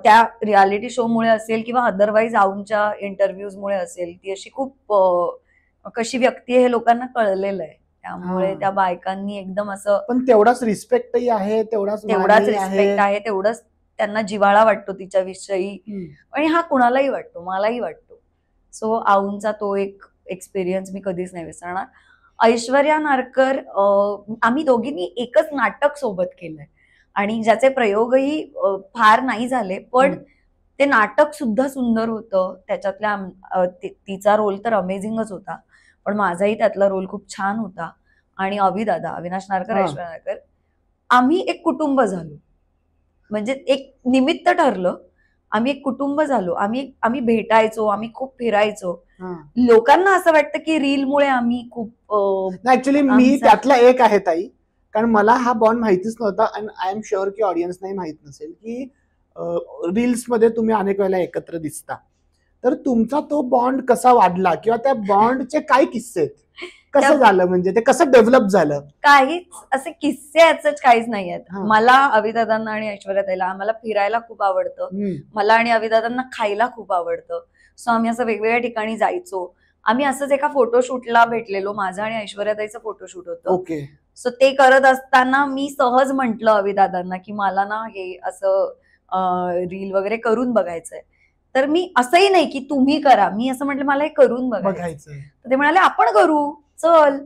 त्या रियालिटी शो मुळे असेल किंवा अदरवाईज आऊंच्या इंटरव्ह्यूज मुळे असेल, ती अशी खूप कशी व्यक्ती आहे हे लोकांना कळलेलं आहे. त्यामुळे त्या बायकांनी एकदम असं, पण तेवढाच रिस्पेक्टही आहे, तेवढाच रिस्पेक्ट आहे, तेवढंच त्यांना जिव्हाळा वाटतो तिच्याविषयी, आणि हा कुणालाही वाटतो, मलाही वाटतो. सो आऊंचा तो एक एक्सपिरियन्स मी कधीच नाही विसरणार. ऐश्वर्या नारकर, आम्ही दोघींनी एकच नाटक सोबत केलंय, आणि ज्याचे प्रयोगही फार नाही झाले, पण ते नाटक सुद्धा सुंदर होतं. त्याच्यातल्या तिचा रोल तर अमेझिंगच होता, पण माझाही त्यातला रोल खूप छान होता. आणि अविनाश नारकर, ऐश्वर्या नारकर, आम्ही एक कुटुंब झालो. म्हणजे एक निमित्त ठरलं, आम्ही एक कुटुंब झालो. आम्ही भेटायचो, आम्ही खूप फिरायचो. लोकांना असं वाटतं की रीलमुळे आम्ही खूप, ऍक्च्युली मी त्यातला एक आहे ताई, कारण मला हा बॉन्ड माहितीच नव्हता, आणि आय एम शुअर की ऑडियन्स नाही माहित नसेल की रील्स मध्ये तुम्ही अनेक वेळेला एकत्र दिसता, तर तुमचा तो बॉन्ड कसा वाढला किंवा त्या बॉन्डचे काय किस्से आहेत, कसं झालं, म्हणजे ते कसं डेव्हलप झालं? काहीच असे किस्से असंच काहीच नाही आहेत. मला अविदादांना आणि ऐश्वर्याताईला, आम्हाला फिरायला खूप आवडतं, मला आणि अविदादांना खायला खूप आवडतं. सो आम्ही असं वेगवेगळ्या ठिकाणी जायचो. आम्ही असंच एका फोटोशूटला भेटलेलो, माझं आणि ऐश्वर्याताईचं फोटोशूट होतं. सो ते करत असताना मी सहज म्हंटल अविदादांना की मला ना हे असं रील वगैरे करून बघायचंय. तर मी असंही नाही की तुम्ही करा, मी असं म्हटलं मला हे करून बघायचंय. तर ते म्हणाले आपण करू, चल.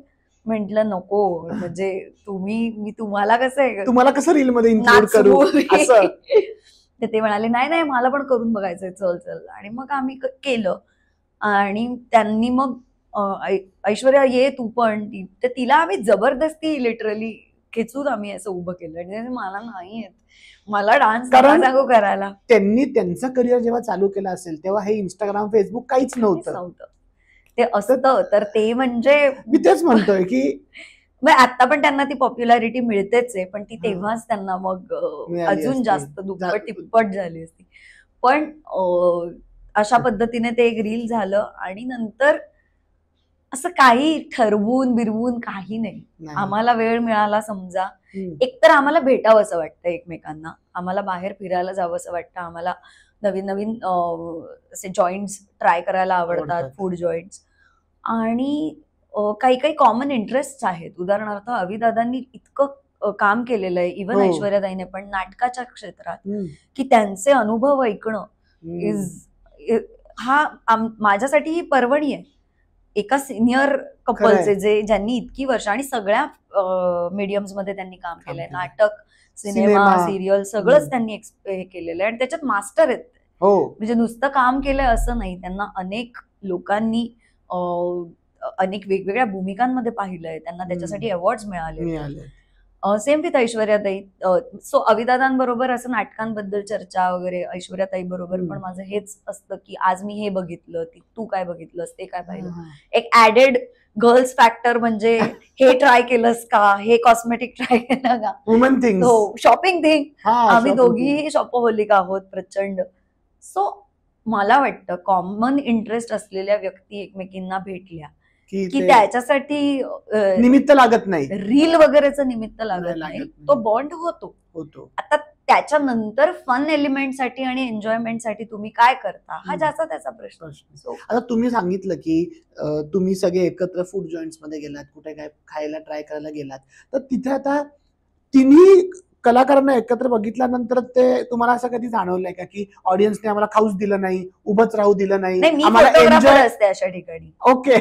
म्हटलं नको, म्हणजे मी तुम्हाला कसं रील मध्ये इन्क्लूड करू असं. तर ते म्हणाले नाही मला पण करून बघायचंय, चल. आणि मग आम्ही केलं, आणि त्यांनी मग ऐश्वर्या ये तू पण, तर तिला आम्ही जबरदस्ती लिटरली खेचून आम्ही असं उभं केलं, आणि मला नाही येत, मला डान्स सांगू करायला. त्यांनी त्यांचं करिअर जेव्हा चालू केलं असेल तेव्हा हे इंस्टाग्राम, फेसबुक काहीच नव्हतं. ते असतं, तर ते म्हणजे मी तेच म्हणतोय की आता पण त्यांना ती पॉप्युलॅरिटी मिळतेच आहे, पण ती तेव्हाच त्यांना मग अजून जास्त दुप्पट तिप्पट झाली असती. पण अशा पद्धतीने ते एक रील झालं, आणि नंतर असं काही ठरवून बिरवून काही नाही. आम्हाला वेळ मिळाला समजा, एकतर आम्हाला भेटावं असं वाटतं एकमेकांना, आम्हाला बाहेर फिरायला जावं असं वाटतं, आम्हाला नवीन नवीन असे जॉईंट्स ट्राय करायला आवडतात, फूड जॉईंट्स, आणि काही काही कॉमन इंटरेस्ट आहेत. उदाहरणार्थ अविदादांनी इतकं काम केलेलं आहे, इव्हन ऐश्वर्याताईने पण नाटकाच्या क्षेत्रात, की त्यांचे अनुभव ऐकणं हा माझ्यासाठी ही पर्वणी आहे. एका सिनियर कपलचे ज्यांनी इतकी वर्ष आणि सगळ्या मीडियम्स मध्ये त्यांनी काम केलंय, नाटक, सिनेमा, सिरियल, सगळंच त्यांनी हे केलेलं आहे, आणि त्याच्यात मास्टर आहेत. म्हणजे नुसतं काम केलंय असं नाही, त्यांना अनेक लोकांनी अनेक वेगवेगळ्या भूमिकांमध्ये पाहिलंय, त्यांना त्याच्यासाठी अवॉर्ड्स मिळाले. सेम विथ ऐश्वर्याताई. सो अविदादांबरोबर असं नाटकांबद्दल चर्चा वगैरे, ऐश्वर्याताई बरोबर पण माझं हेच असतं की आज मी हे बघितलं, तू काय बघितलंस, ते काय पाहिलं. एक ऍडेड गर्ल्स फॅक्टर म्हणजे हे ट्राय केलंस का, हे कॉस्मेटिक ट्राय केलं का, वुमन थिंग, शॉपिंग थिंग. आम्ही दोघीही शॉपहोलिक आहोत प्रचंड. सो मला वाटतं कॉमन इंटरेस्ट असलेल्या व्यक्ती एकमेकींना भेटल्या की त्याच्यासाठी निमित्त लागत नाही, रील वगैरेचं निमित्त लागत नाही, तो बॉन्ड होतो. आता त्याच्यानंतर फन एलिमेंटसाठी आणि एन्जॉयमेंटसाठी तुम्ही काय करता, हा ज्याचा त्याचा प्रश्न. आता तुम्ही सांगितलं की तुम्ही सगळे एकत्र फूड जॉईंट्स मध्ये गेलात, कुठे काय खायला ट्राय करायला गेलात, तर तिथे आता तिन्ही कलाकारांना एकत्र बघितल्यानंतर ते तुम्हाला असं कधी जाणवलंय का की ऑडियन्सने आम्हाला खाऊच दिलं नाही, उभंच राहू दिलं नाही, आम्हाला एन्जॉय असते अशा ठिकाणी. ओके.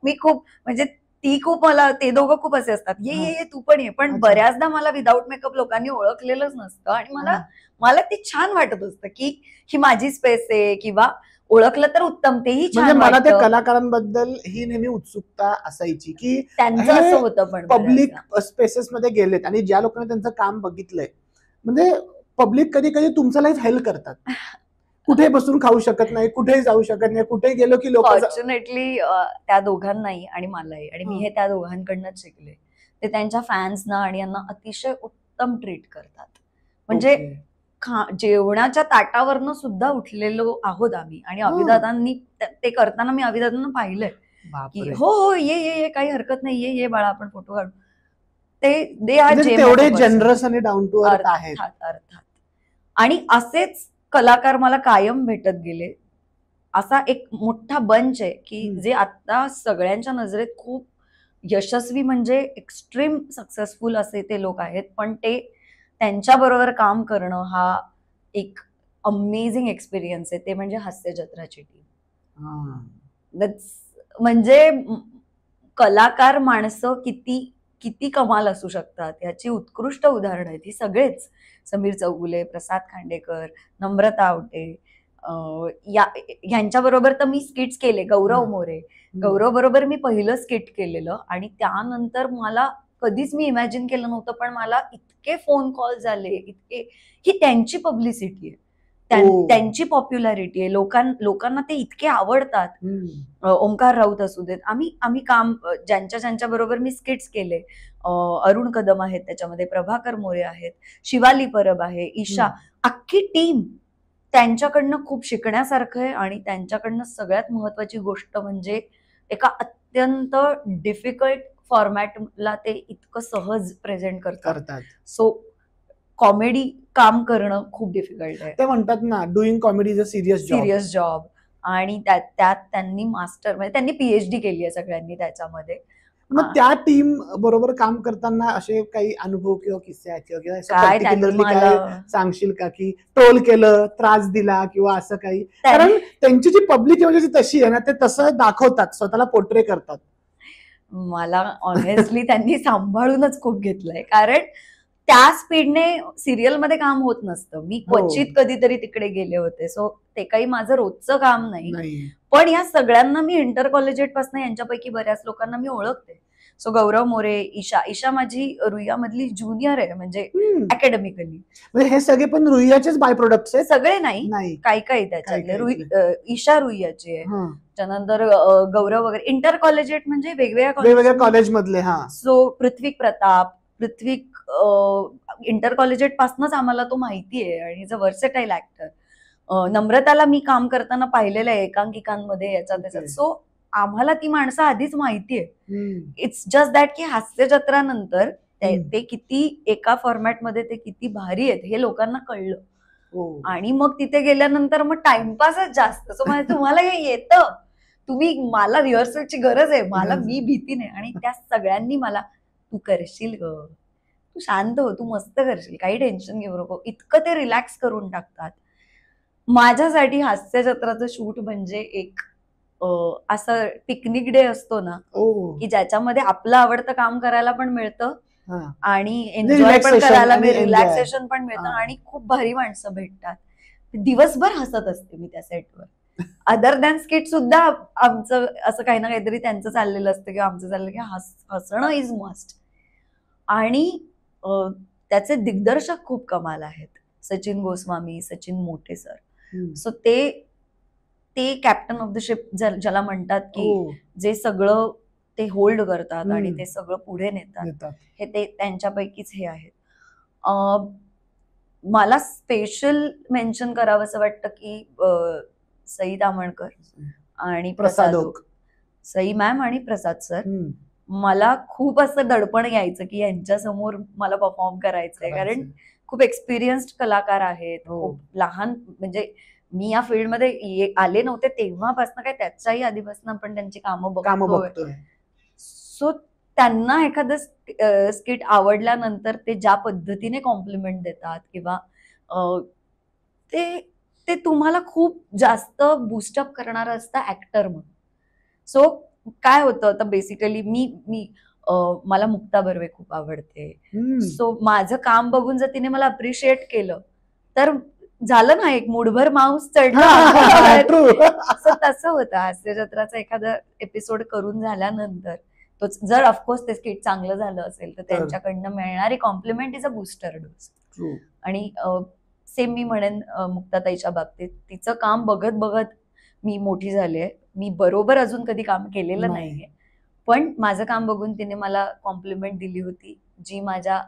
मी खूप, म्हणजे ती खूप, मला ते दोघं खूप असे असतात, ये तू पण ये, पण बऱ्याचदा मला विदाऊट मेकअप लोकांनी ओळखलेलंच नसतं, आणि मला ते छान वाटत असतं की ही माझी स्पेस आहे, किंवा ओळखलं तर उत्तम, तेही म्हणजे छान मला ते वाटतं. कलाकारांबद्दल ही नेहमी उत्सुकता असायची की त्यांचं हे असं होतं पण पब्लिक बऱ्याचदा. स्पेसेस मध्ये गेलेत आणि ज्या लोकांनी त्यांचं काम बघितलंय, म्हणजे पब्लिक कधी कधी तुमचं लाईफ हेल्प करतात. कुठे बसून खाऊ शकत नाही, कुठेही जाऊ शकत नाही, कुठे गेलो की लोक फॉर्च्युनेटली त्या दोघांनाही आणि मलाही, आणि मी हे त्या दोघांकडनंच शिकले. ते त्यांच्या फॅन्सना आणि यांना अतिशय उत्तम ट्रीट करतात. म्हणजे जेवणाच्या ताटावरनं सुद्धा उठलेलो आहोत आम्ही, आणि अभिदादांनी ते करताना मी अभिदादांना पाहिलंय की हो हो ये ये ये काही हरकत नाही, ये ये बाळा आपण फोटो काढू. ते आर तेवढे जनरस आणि डाऊन टू अर्थ आहेत. अर्थात. आणि असेच कलाकार मला कायम भेटत गेले. असा एक मोठा बंच आहे की जे आता सगळ्यांच्या नजरेत खूप यशस्वी, म्हणजे एक्स्ट्रीम सक्सेसफुल असे ते लोक आहेत, पण ते त्यांच्या बरोबर काम करणं हा एक अमेझिंग एक्सपिरियन्स आहे. ते म्हणजे हास्य जत्राची टीम. म्हणजे कलाकार माणसं किती किती कमाल असू शकतात याची उत्कृष्ट उदाहरणं आहेत ही सगळेच. समीर चौगुले, प्रसाद खांडेकर, नम्रता आवटे, यांच्या बरोबर तर मी स्किट्स केले. गौरव मोरे, गौरव बरोबर मी पहिलं स्किट केलेलं, आणि त्यानंतर मला कधीच मी इमॅजिन केलं नव्हतं, पण मला इतके फोन कॉल झाले, इतके. ही त्यांची पब्लिसिटी आहे, त्यांची पॉप्युलॅरिटी आहे, लोकांना ते इतके आवडतात. ओंकार राऊत असू देत, आम्ही काम ज्यांच्या बरोबर मी स्किट्स केले, अरुण कदम आहेत त्याच्यामध्ये, प्रभाकर मोरे आहेत, शिवाली परब आहे, ईशा, अख्खी टीम. त्यांच्याकडनं खूप शिकण्यासारखं आहे, आणि त्यांच्याकडनं सगळ्यात महत्वाची गोष्ट म्हणजे एका अत्यंत डिफिकल्ट फॉर्मॅटला ते इतकं सहज प्रेझेंट करतात. सो कॉमेडी काम करणं खूप डिफिकल्ट आहे. ते म्हणतात ना, doing comedy is a serious job. आणि त्यात त्यांनी मास्टर, म्हणजे त्यांनी पीएचडी केली आहे सगळ्यांनी त्याच्यामध्ये. मग त्या टीम बरोबर काम करताना असे काही अनुभव किंवा किस्से आहेत किंवा काय सांगशील का, की ट्रोल केलं, त्रास दिला किंवा असं काही? कारण त्यांची जी पब्लिक म्हणजे तशी आहे ना, ते तसं दाखवतात, स्वतःला पोर्ट्रे करतात. मला ऑनेस्टली त्यांनी सांभाळूनच खूप घेतलंय, कारण त्या स्पीडने सिरियल मध्ये काम होत नसतं. मी क्वचित कधीतरी तिकडे गेले होते, सो ते काही माझं रोजचं काम नाही. पण या सगळ्यांना मी इंटर कॉलेजिएट पासून यांच्यापैकी बऱ्याच लोकांना मी ओळखते. सो गौरव मोरे, ईशा माझी रुईया मधली ज्युनियर आहे, म्हणजे अकॅडमिकली. म्हणजे हे सगळे पण रुईयाचेच बाय प्रोडक्ट्स आहेत? सगळे नाही, काही त्याच्यातले. ईशा रुईयाची आहे, त्यानंतर गौरव वगैरे. इंटर कॉलेजिएट म्हणजे वेगवेगळ्या कॉलेज मधले. सो पृथ्वीक प्रताप, इंटर कॉलेजिएट पासूनच आम्हाला तो माहिती आहे, आणि इज अ वर्सेटाईल ऍक्टर. नम्रताला मी काम करताना पाहिलेलं आहे एकांकिकांमध्ये, याचा त्याच्यात. सो आम्हाला ती माणसं आधीच माहितीये. इट्स जस्ट दॅट की हास्य जत्रानंतर ते किती एका फॉर्मॅटमध्ये ते किती भारी आहेत हे लोकांना कळलं, आणि मग तिथे गेल्यानंतर मग टाइमपासच जास्त. सो म्हणजे तुम्हाला हे येतं, तुम्ही, मला रिहर्सलची गरज आहे, मी भीती नाही. आणि त्या सगळ्यांनी मला, तू करशील ग, तू शांत हो, तू मस्त करशील, काही टेन्शन घेऊ नको, इतकं ते रिलॅक्स करून टाकतात. माझ्यासाठी हास्य जत्राचं शूट म्हणजे एक असं पिकनिक डे असतो ना, की ज्याच्यामध्ये आपलं आवडतं काम करायला पण मिळतं, आणि एन्जॉय पण करायला, रिलॅक्सेशन पण मिळतं, आणि खूप भारी माणसं भेटतात. दिवसभर हसत असते मी त्या सेटवर. अदर दॅन स्किट सुद्धा आमचं असं काही ना काहीतरी त्यांचं चाललेलं असतं किंवा आमचं चाललेलं की हसणं इज मस्ट. आणि त्याचे दिग्दर्शक खूप कमाल आहेत, सचिन गोस्वामी, सचिन मोठे सर. सो ते कॅप्टन ऑफ द शिप ज्याला म्हणतात, की जे सगळं ते होल्ड करतात आणि ते सगळं पुढे नेतात, हे ते त्यांच्यापैकीच हे आहेत. मला स्पेशल मेन्शन करावं असं वाटतं की सई तामणकर आणि प्रसाद, सई मॅम आणि प्रसाद सर. मला खूप असं दडपण यायचं की यांच्या समोर मला परफॉर्म करायचंय, कारण खूप एक्सपिरियन्स्ड कलाकार आहेत, खूप लहान, म्हणजे मी या फील्डमध्ये आले नव्हते तेव्हापासून, काय त्याच्याही आधीपासून आपण त्यांची कामं बघतोय. सो त्यांना एखादं स्किट आवडल्यानंतर ते ज्या पद्धतीने कॉम्प्लिमेंट देतात, किंवा ते तुम्हाला खूप जास्त बूस्टअप करणारं असतं ऍक्टर म्हणून. सो काय होतं, आता बेसिकली मी मला मुक्ता बर्वे खूप आवडते. सो माझं काम बघून जर तिने मला अप्रिशिएट केलं, तर झालं ना, एक मुठभर मांस चढला. True. तसं होतं. हास्य जत्राचा एखादा एपिसोड करून झाल्यानंतर जर ऑफकोर्स ते स्किट चांगलं झालं असेल तर त्यांच्याकडनं मिळणारी compliment is a booster dose. आणि सेम मी म्हणेन मुक्ताताईच्या बाबतीत, तिचं काम बघत बघत मी मोठी झाले. मी बरोबर अजून कधी काम केलेलं नाहीये, पण माझं काम बघून तिने मला कॉम्प्लिमेंट दिली होती, जी माझ्या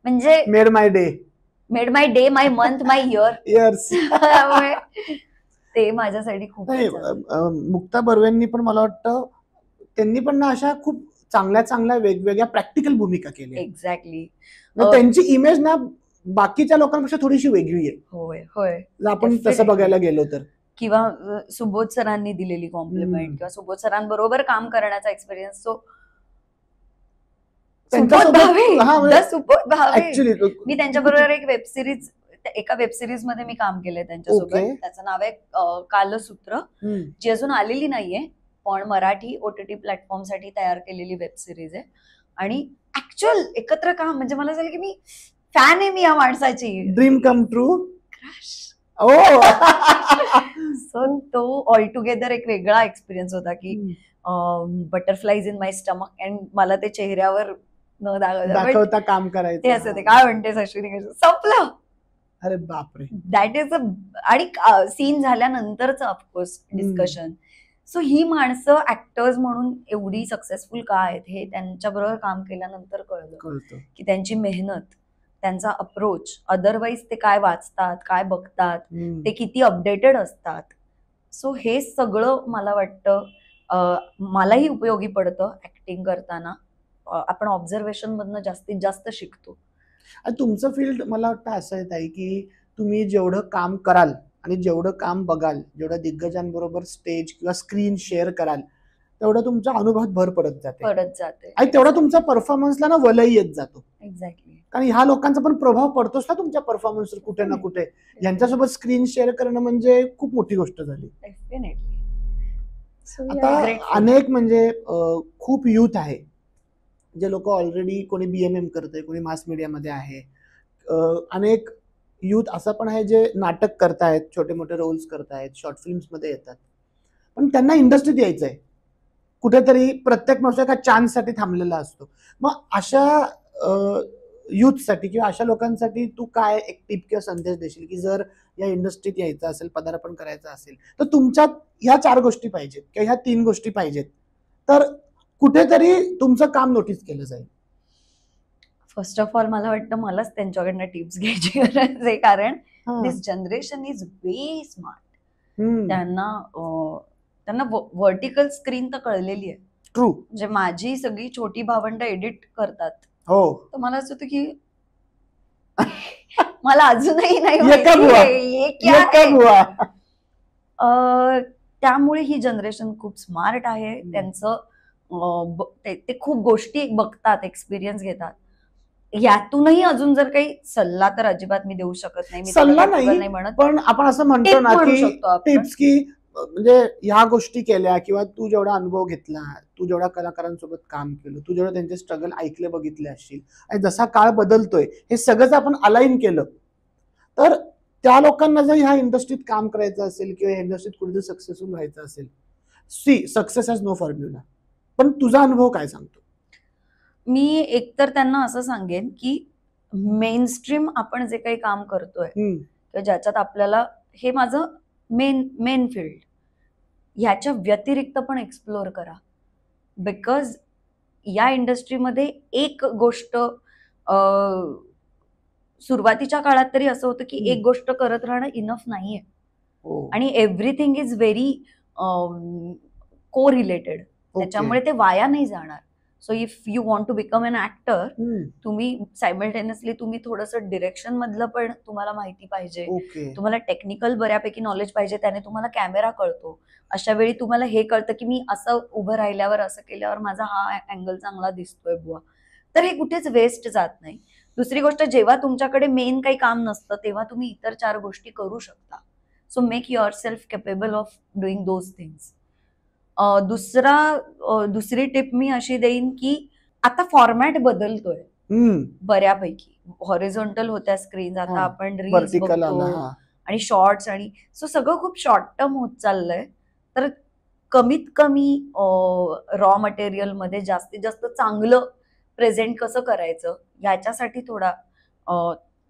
म्हणजे मेड माय डे, माय मंथ, माय इयर्स. ते माझ्यासाठी खूप. मुक्ता बर्वेंनी पण मला वाटतं त्यांनी पण ना अशा खूप चांगल्या वेगवेगळ्या प्रॅक्टिकल भूमिका केल्या. एक्झॅक्टली. त्यांची इमेज ना बाकीच्या लोकांपेक्षा थोडीशी वेगळी आहे. होय होय. आपण तसं बघायला गेलो तर, किंवा सुबोध सरांनी दिलेली कॉम्प्लिमेंट किंवा सुबोध सरांबरोबर काम करण्याचा एक्सपिरियन्स. सो मी त्यांच्याबरोबर एका वेबसिरीज मध्ये मी काम केलंय त्यांच्यासोबत. त्याचं नाव आहे कालसूत्र, जी अजून आलेली नाहीये, पण मराठी OTT प्लॅटफॉर्म साठी तयार केलेली वेबसिरीज आहे. आणि ऍक्च्युअल एकत्र काम म्हणजे मला झालं की मी फॅन आहे मी या माणसाची. Dream come true. सो तो ऑल टुगेदर एक वेगळा एक्सपिरियन्स होता की butterflies in my stomach, and मला ते चेहऱ्यावर न दाखवता काम करायचं. ते असं ते काय म्हणतेस अश्विनी, संपलं. अरे बापरे. दॅट इज आणि सीन झाल्यानंतरच ऑफकोर्स डिस्कशन. सो ही माणसं ऍक्टर्स म्हणून एवढी सक्सेसफुल का आहेत हे त्यांच्याबरोबर काम केल्यानंतर कळलं की त्यांची मेहनत, त्यांचा अप्रोच, अदरवाईज ते काय वाचतात, काय बघतात, ते किती अपडेटेड असतात. सो हे सगळं मला वाटतं मलाही उपयोगी पडतं ऍक्टिंग करताना. आपण ऑब्झर्वेशन मधनं जास्तीत जास्त शिकतो. तुमचं फील्ड मला वाटतं असं येत आहे की तुम्ही जेवढं काम कराल आणि जेवढं काम बघाल, जेवढं दिग्गजांबरोबर स्टेज किंवा स्क्रीन शेअर कराल, तेवढं तुमच्या अनुभवात भर पडत जाते आणि तेवढा तुमचा परफॉर्मन्सला ना वलही येत जातो. एक्झॅक्टली. कारण ह्या लोकांचा पण प्रभाव पडतोच ना तुमच्या परफॉर्मन्सवर कुठे ना कुठे. यांच्यासोबत स्क्रीन शेअर करणं म्हणजे खूप मोठी गोष्ट झाली. डेफिनेटली. आता अनेक म्हणजे खूप युथ आहे जे लोक ऑलरेडी कोणी BMM करतंय, कोणी मास मीडियामध्ये आहे. अनेक युथ असं पण आहे जे नाटक करतायत, छोटे मोठे रोल्स करतायत, शॉर्ट फिल्म्स मध्ये येतात, पण त्यांना इंडस्ट्रीत यायचंय. कुठेतरी प्रत्येक माणूस एका चान्ससाठी थांबलेला असतो. मग अशा युथसाठी किंवा अशा लोकांसाठी तू काय एक टिप किंवा संदेश देशील की जर या इंडस्ट्रीत यायचं असेल, पदार्पण करायचं असेल, तर तुमच्यात ह्या 4 गोष्टी पाहिजेत किंवा ह्या 3 गोष्टी पाहिजेत, तर कुठेतरी तुमचं काम नोटीस केलं जाईल? फर्स्ट ऑफ ऑल मला वाटतं मलाच त्यांच्याकडनं टिप्स घ्यायची गरज आहे, कारण दिस जनरेशन इज व्हेरी स्मार्ट. त्यांना व्हर्टिकल स्क्रीन तर कळलेली आहे. ट्रू. म्हणजे माझी सगळी छोटी भावंड एडिट करतात. हो. तर मला असं होतं की मला अजूनही नाही माहिती. त्यामुळे ही जनरेशन खूप स्मार्ट आहे. त्यांचं ते खूप गोष्टी बघतात, एक्सपिरियन्स घेतात. यातूनही अजून जर काही सल्ला तर अजिबात मी देऊ शकत नाही. सल्ला नाही म्हणत, पण आपण असं म्हणतो ना की टिप्स की म्हणजे ह्या गोष्टी केल्या किंवा तू जेवढा अनुभव घेतला, तू जेवढा कलाकारांसोबत काम केलं, तू जेवढं त्यांचे स्ट्रगल ऐकले बघितले असतील, आणि जसा काळ बदलतोय हे सगळंच आपण अलाइन केलं, तर त्या लोकांना जर ह्या इंडस्ट्रीत काम करायचं असेल किंवा ह्या इंडस्ट्रीत कुठेतरी सक्सेसफुल व्हायचं असेल, सक्सेस हॅज नो फॉर्म्युला. पण तुझा अनुभव काय सांगतो? मी एकतर त्यांना असं सांगेन की मेनस्ट्रीम आपण जे काही काम करतोय किंवा ज्याच्यात आपल्याला, हे माझं मेन फील्ड, ह्याच्या व्यतिरिक्त पण एक्सप्लोर करा. बिकॉज या इंडस्ट्रीमध्ये एक गोष्ट, सुरुवातीच्या काळात तरी असं होतं की एक गोष्ट करत राहणं इनफ नाहीये, आणि एव्हरीथिंग इज व्हेरी को रिलेटेड. त्याच्यामुळे ते वाया नाही जाणार. So if you want to become an actor, तुम्ही सायमल्टेनियसली तुम्ही थोडंसं डिरेक्शन मधलं पण तुम्हाला माहिती पाहिजे, तुम्हाला टेक्निकल बऱ्यापैकी नॉलेज पाहिजे, त्याने तुम्हाला कॅमेरा कळतो. अशा वेळी तुम्हाला हे कळतं की मी असं उभं राहिल्यावर, असं केल्यावर माझा हा अँगल चांगला दिसतोय बुवा, तर हे कुठेच वेस्ट जात नाही. दुसरी गोष्ट, जेव्हा तुमच्याकडे मेन काही काम नसतं तेव्हा तुम्ही इतर 4 गोष्टी करू शकता. So make your self capable of doing those things. दुसरी टिप मी अशी देईन की आता फॉर्मॅट बदलतोय बऱ्यापैकी. हॉरिझॉन्टल होत्या स्क्रीन, आता आपण रील्स बघतो, आणि शॉर्ट्स आणि सो सगळं खूप शॉर्ट टर्म होत चाललंय. तर कमीत कमी रॉ मटेरियल मध्ये जास्तीत जास्त चांगलं प्रेझेंट कसं करायचं याच्यासाठी थोडा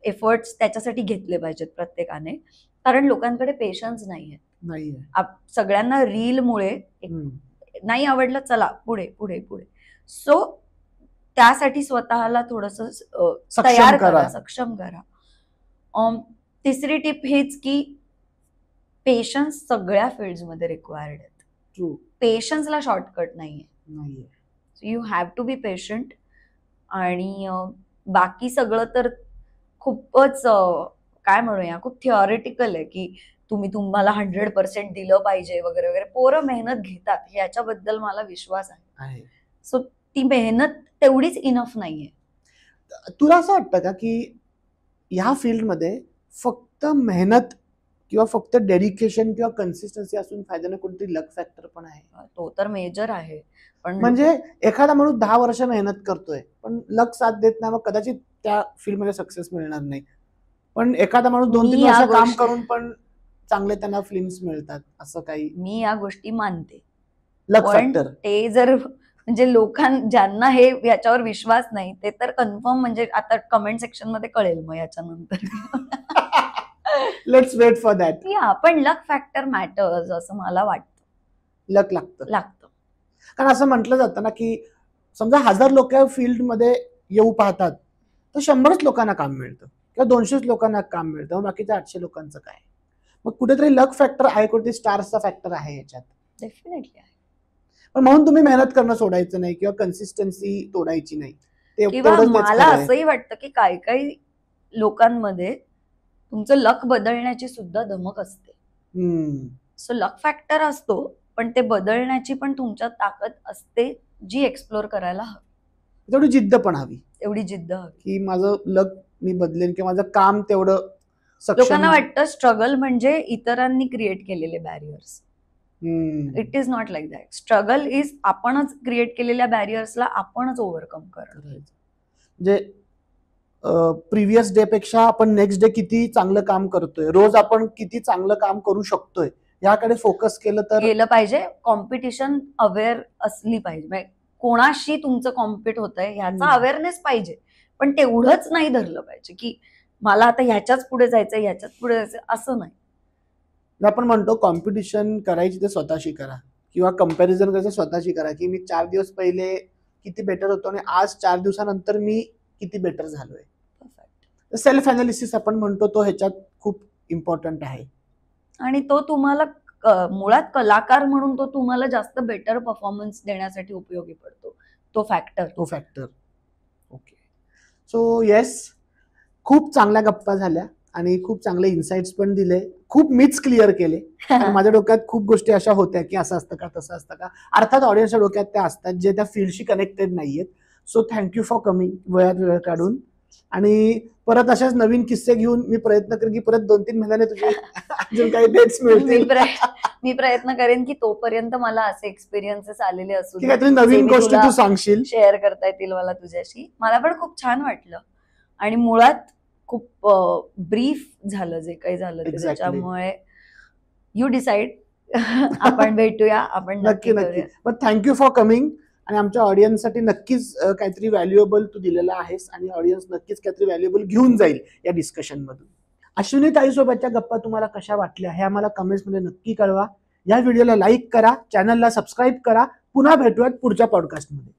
एफर्ट्स त्याच्यासाठी घेतले पाहिजेत प्रत्येकाने, कारण लोकांकडे पेशन्स नाहीये. सगळ्यांना रीलमुळे नाही आवडलं, चला पुढे पुढे पुढे. सो त्यासाठी स्वतःला थोडस तयार करा, सक्षम करा. तिसरी टिप हेच की पेशन्स सगळ्या फील्ड्समध्ये रिक्वायर्ड आहेत. पेशन्सला शॉर्टकट नाहीये. You have to be patient. आणि बाकी सगळं तर खूपच काय म्हणूया, खूप थिओरिटिकल आहे की तुम्हाला 100% दिलं पाहिजे वगैरे वगैरे. पोरं मेहनत घेतात याच्याबद्दल मला विश्वास आहे. सो ती मेहनत तेवढीच इनफ नाहीये. तुला असं वाटतं का की ह्या फील्डमध्ये फक्त मेहनत किंवा फक्त डेडिकेशन किंवा कन्सिस्टन्सी असून फायदा नाही, कोणतरी लक फॅक्टर पण आहे? तो तर मेजर आहे. पण म्हणजे एखादा माणूस 10 वर्ष मेहनत करतोय पण लक साथ देत नाही, मग कदाचित त्या फील्डमध्ये सक्सेस मिळणार नाही. पण एखादा माणूस 2-3 वर्ष काम करून पण चांगले त्यांना फिल्म्स मिळतात, असं काही? मी या गोष्टी मानते, लक फॅक्टर. ते जर म्हणजे ज्यांना हे याच्यावर विश्वास नाही ते तर कन्फर्म, म्हणजे आता कमेंट सेक्शन मध्ये कळेल मग याच्यानंतर. Let's wait for that. पण लक फॅक्टर मॅटर्स असं मला वाटतं. लक लागतं. कारण असं म्हटलं जातं ना की समजा 1000 लोक फील्ड मध्ये येऊ पाहतात तर 100च लोकांना काम मिळतं किंवा 200च लोकांना काम मिळतं, बाकीच्या 800 लोकांचं काय? मग कुठेतरी लक फॅक्टर आहे, कुठेतरी स्टार्सचा फॅक्टर आहे याच्यात. डेफिनेटली आहे. पण म्हणून तुम्ही मेहनत करणं सोडायचं नाही किंवा कन्सिस्टन्सी तोडायची नाही. किंवा मला असंही वाटतं की काही लोकांमध्ये तुमचं लक बदलण्याची सुद्धा धमक असते. सो लक फॅक्टर असतो पण ते बदलण्याची पण तुमच्यात ताकद असते, जी एक्सप्लोर करायला हवी. तेवढी जिद्द पण हवी. की माझं लक मी बदलेन किंवा माझं काम तेवढं सक्षम. लोकांना वाटतं स्ट्रगल म्हणजे इतरांनी क्रिएट केलेले barriers. It is not like that. Struggle is आपणच क्रिएट केलेल्या बॅरियर्सला आपणच ओव्हरकम करायचं. म्हणजे प्रिव्हियस डे पेक्षा आपण नेक्स्ट डे किती चांगलं काम करतोय, रोज आपण किती चांगलं काम करू शकतोय याकडे फोकस केलं पाहिजे. कॉम्पिटिशन अवेअर असली पाहिजे, कोणाशी तुमचं कॉम्पिट होतंय ह्याचा अवेअरनेस पाहिजे. पण तेवढंच नाही धरलं पाहिजे की मला आता ह्याच्याच पुढे जायचंय असं नाही. आपण म्हणतो कॉम्पिटिशन करायची ते स्वतःशी करा किंवा कंपॅरिझन करायचं स्वतःशी करा की मी 4 दिवस पहिले किती बेटर होतो आणि आज 4 दिवसानंतर मी किती बेटर झालोय. सेल्फ अनालिसिस आपण म्हणतो तो ह्याच्यात खूप इम्पॉर्टंट आहे. आणि तो तुम्हाला मुळात कलाकार म्हणून तो तुम्हाला जास्त बेटर परफॉर्मन्स देण्यासाठी उपयोगी पडतो, तो फॅक्टर. ओके. सो येस, खूप चांगल्या गप्पा झाल्या आणि खूप चांगले इन्साइट्स पण दिले, खूप मिथ्स क्लिअर केले. माझ्या डोक्यात खूप गोष्टी अशा होत्या की असं असतं का तसं असतं का, अर्थात ऑडियन्सच्या डोक्यात त्या असतात जे त्या फील्डशी कनेक्टेड नाहीयेत. सो थँक्यू फॉर कमिंग, वेळ काढून. आणि परत अशाच नवीन किस्से घेऊन मी प्रयत्न करेन की परत 2-3 महिन्याने तुझे अजून काही डेट्स मिळतील. मी प्रयत्न करेन की तोपर्यंत मला असे एक्सपिरियन्सेस आलेले असू दे, काहीतरी नवीन गोष्टी तू सांगशील, शेअर करता येतील मला तुझ्याशी. मला पण खूप छान वाटलं आणि मुळात खूप ब्रीफ झालं जे काही झालं त्याच्यामुळे यू डिसाइड. आपण भेटूया, आपण नक्की. पण थँक्यू फॉर कमिंग. आणि आमच्या ऑडियन्ससाठी नक्कीच काहीतरी व्हॅल्युएबल तू दिलेला आहेस आणि ऑडियन्स नक्कीच काहीतरी व्हॅल्युएबल घेऊन जाईल या डिस्कशन मधून. अश्विनी ताईसोबतच्या गप्पा तुम्हाला कशा वाटल्या हे आम्हाला कमेंट्समध्ये नक्की कळवा. या व्हिडिओला लाईक करा, चॅनलला सबस्क्राईब करा. पुन्हा भेटूयात पुढच्या पॉडकास्टमध्ये.